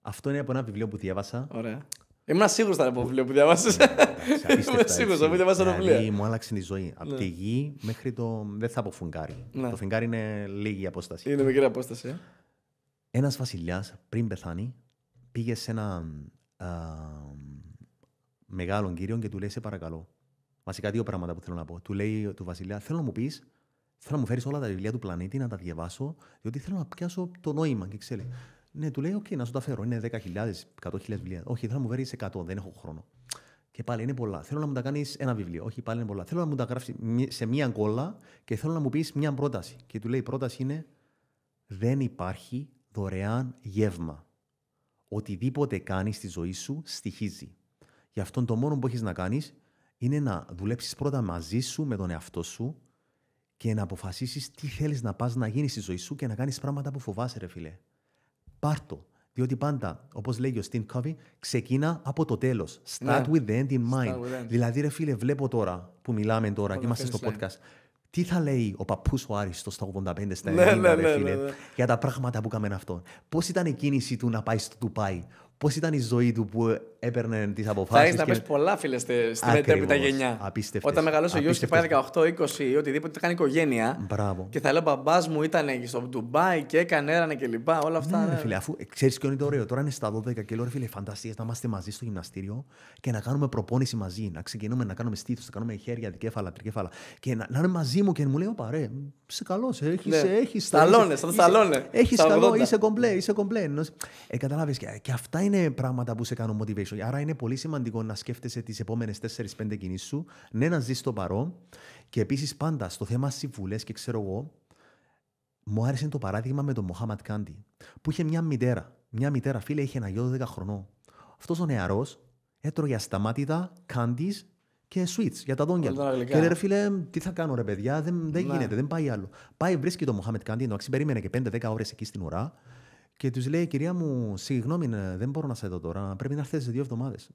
Αυτό είναι από ένα βιβλίο που διάβασα. Ωραία. Ήμουν σίγουρος ότι ήταν από βιβλίο που διάβασες. Είμαι σίγουρος ότι διάβασα το βιβλίο. Δηλαδή, μου άλλαξε τη ζωή. Από τη γη μέχρι το. Δεν θα πω φουγγάρι. Ναι. Το φεγγάρι είναι λίγη απόσταση. Είναι μικρή απόσταση. Ένας βασιλιάς πριν πεθάνει πήγε σε έναν μεγάλον κύριο και του λέει: σε παρακαλώ. Βασικά δύο πράγματα που θέλω να πω. Του λέει του βασιλιά: θέλω να μου πεις, θέλω να μου φέρεις όλα τα βιβλία του πλανήτη να τα διαβάσω, διότι θέλω να πιάσω το νόημα. Και ξέρει. Ναι, του λέει: οκ, να σου τα φέρω. Είναι 10.000, 100.000 βιβλία. Όχι, θέλω να μου φέρεις 100, δεν έχω χρόνο. Και πάλι είναι πολλά. Θέλω να μου τα κάνεις ένα βιβλίο. Όχι, πάλι είναι πολλά. Θέλω να μου τα γράψεις σε μία κόλλα και θέλω να μου πεις μία πρόταση. Και του λέει: η πρόταση είναι: δεν υπάρχει δωρεάν γεύμα. Οτιδήποτε κάνεις στη ζωή σου στοιχίζει. Γι' αυτό το μόνο που έχεις να κάνεις είναι να δουλέψεις πρώτα μαζί σου με τον εαυτό σου και να αποφασίσεις τι θέλεις να πας να γίνεις στη ζωή σου και να κάνεις πράγματα που φοβάσαι, ρε φίλε. Πάρτο. Διότι πάντα, όπως λέει ο Steve Covey, ξεκίνα από το τέλος. Start with the end in mind. Δηλαδή, ρε φίλε, βλέπω τώρα που μιλάμε τώρα και είμαστε στο podcast. Τι θα λέει ο παππούς ο Άριστος στα 85, στα 90, ρε φίλε, για τα πράγματα που έκαμε αυτό. Πώς ήταν η κίνηση του να πάει στο Ντουμπάι. Πώς ήταν η ζωή του που έπαιρνε τις αποφάσεις. Θα έχεις να πεις πολλά, φίλε, στην μετέπειτα γενιά. Απίστευτες. Όταν μεγαλώσει ο γιος και πάει 18-20 ή οτιδήποτε, κάνει οικογένεια. Μπράβο. Και θα λέει: ο μπαμπάς μου ήταν στο Ντουμπάι και έκανε έρανε και λοιπά. Όλα αυτά. Ναι, φίλε, αφού ξέρεις ποιο είναι το ωραίο. Τώρα είναι στα 12 και λέω: ρε φίλε, φανταστείτε να είμαστε μαζί στο γυμναστήριο και να κάνουμε προπόνηση μαζί. Να ξεκινούμε να κάνουμε στήθους, να κάνουμε χέρια, δικέφαλα, τρικέφαλα. Και να είναι μαζί μου και μου λέει: ω παρέ, είσαι καλό. Έχεις. Σταλώνε, θα το σταλώνε. Έχεις καλό, είσαι κομπλέ. Καταλάβεις. Και αυτά είναι πράγματα που σε κάνουν motivation. Άρα είναι πολύ σημαντικό να σκέφτεσαι τις επόμενες 4-5 κινήσεις σου, ναι, να ζεις στο παρόν και επίσης πάντα στο θέμα συμβουλές και ξέρω εγώ, μου άρεσε το παράδειγμα με τον Μοχάμαντ Κάντι, που είχε μια μητέρα. Μια μητέρα, φίλε, είχε ένα γιο 12 χρονών. Αυτός ο νεαρός έτρωγε ασταμάτητα candies και sweets για τα δόντια του. Και λέει: ρε φίλε, τι θα κάνω, ρε παιδιά, δεν γίνεται, δεν πάει άλλο. Πάει, βρίσκει τον Μοχάμαντ Κάντι, ενώ περίμενε και 5-10 ώρες εκεί στην ουρά. Και τους λέει: κυρία μου, συγγνώμη, δεν μπορώ να σε δω τώρα. Πρέπει να έρθετε σε 2 εβδομάδες.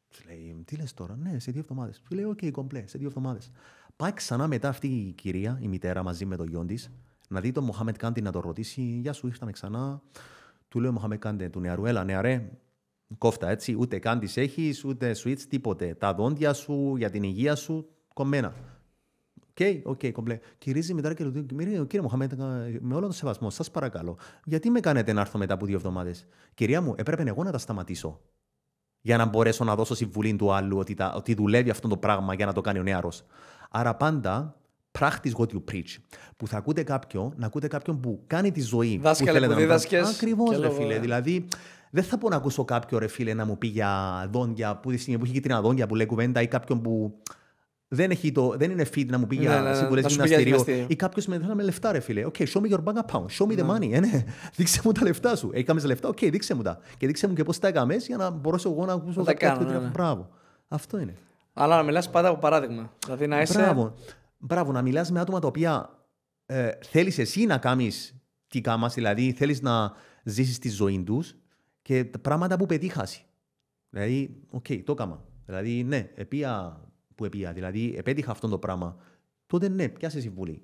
Του λέει: τι λες τώρα, ναι, σε 2 εβδομάδες. Του λέει: οκ, κομπλέ, σε 2 εβδομάδες. Πάει ξανά μετά αυτή η κυρία, η μητέρα, μαζί με το γιο της, να δει τον Μοχάμαντ Κάντι να το ρωτήσει: γεια σου, ήρθαμε ξανά. Του λέει ο Μοχάμαντ Κάντι του νεαρού: έλα, νεαρέ, κόφτα έτσι, ούτε κάντις έχεις, ούτε sweets, τίποτε. Τα δόντια σου, για την υγεία σου, κομμένα. Οκ, κομπλέ. Κυρίζει μετά και λέει: Κύριε Μοχαμέτ, με όλο τον σεβασμό, σας παρακαλώ, γιατί με κάνετε να έρθω μετά από 2 εβδομάδες? Κυρία μου, έπρεπε εγώ να τα σταματήσω. Για να μπορέσω να δώσω συμβουλή του άλλου ότι δουλεύει αυτό το πράγμα για να το κάνει ο νεαρός. Άρα πάντα practice what you preach. Που θα ακούτε κάποιον, να ακούτε κάποιον που κάνει τη ζωή. Δάσκαλε που δίδασκες. Ακριβώς, ρε φίλε. Δηλαδή, δεν θα πω να ακούσω κάποιον, ρε φίλε, να μου πει για δόντια, που τη στιγμή που έχει κίτρινα δόντια που λέει κουβέντα, ή κάποιον που δεν είναι fit να μου πει για συμβουλές γυμναστηρίου. Ή κάποιος με λεφτά, ρε φίλε. Okay, show me your bank account, show me the money. Δείξε μου τα λεφτά σου. Έκαμες λεφτά, δείξε μου τα. Και δείξε μου και πώς τα έκαμες για να μπορέσω εγώ να ακούσω κάτι. Μπράβο. Αυτό είναι. Αλλά να μιλάς πάντα από παράδειγμα. Δηλαδή να είσαι. Μπράβο, να μιλάς με άτομα τα οποία θέλεις εσύ να κάνεις τι κάμας, δηλαδή θέλεις να ζήσεις τη ζωή τους και τα πράγματα που πετύχασαι. Δηλαδή, το έκαμα. Δηλαδή, ναι, δηλαδή επέτυχα αυτό το πράγμα. Τότε ναι, πιάσε συμβουλή.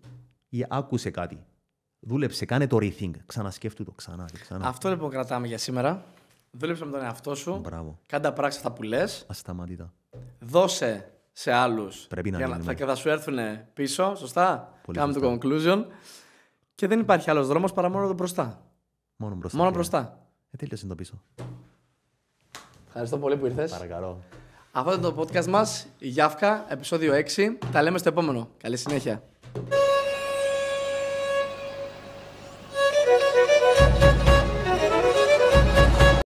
Ή άκουσε κάτι. Δούλεψε, κάνε το rethink. Ξανασκέφτου το ξανά. Αυτό λοιπόν κρατάμε για σήμερα. Δούλεψε με τον εαυτό σου. Μπράβο. Κάντα πράξη αυτά που λες. Ασταμάτητα. Δώσε σε άλλους. Πρέπει να θα σου έρθουν πίσω, σωστά. Πολύ Κάνουμε το conclusion. Και δεν υπάρχει άλλος δρόμος παρά μόνο το μπροστά. Μόνο μπροστά. Τέλειωσε το πίσω. Ευχαριστώ πολύ που ήρθες. Παρακαλώ. Αυτό ήταν το podcast μας, η Γιάφκα, επεισόδιο 6. Τα λέμε στο επόμενο. Καλή συνέχεια.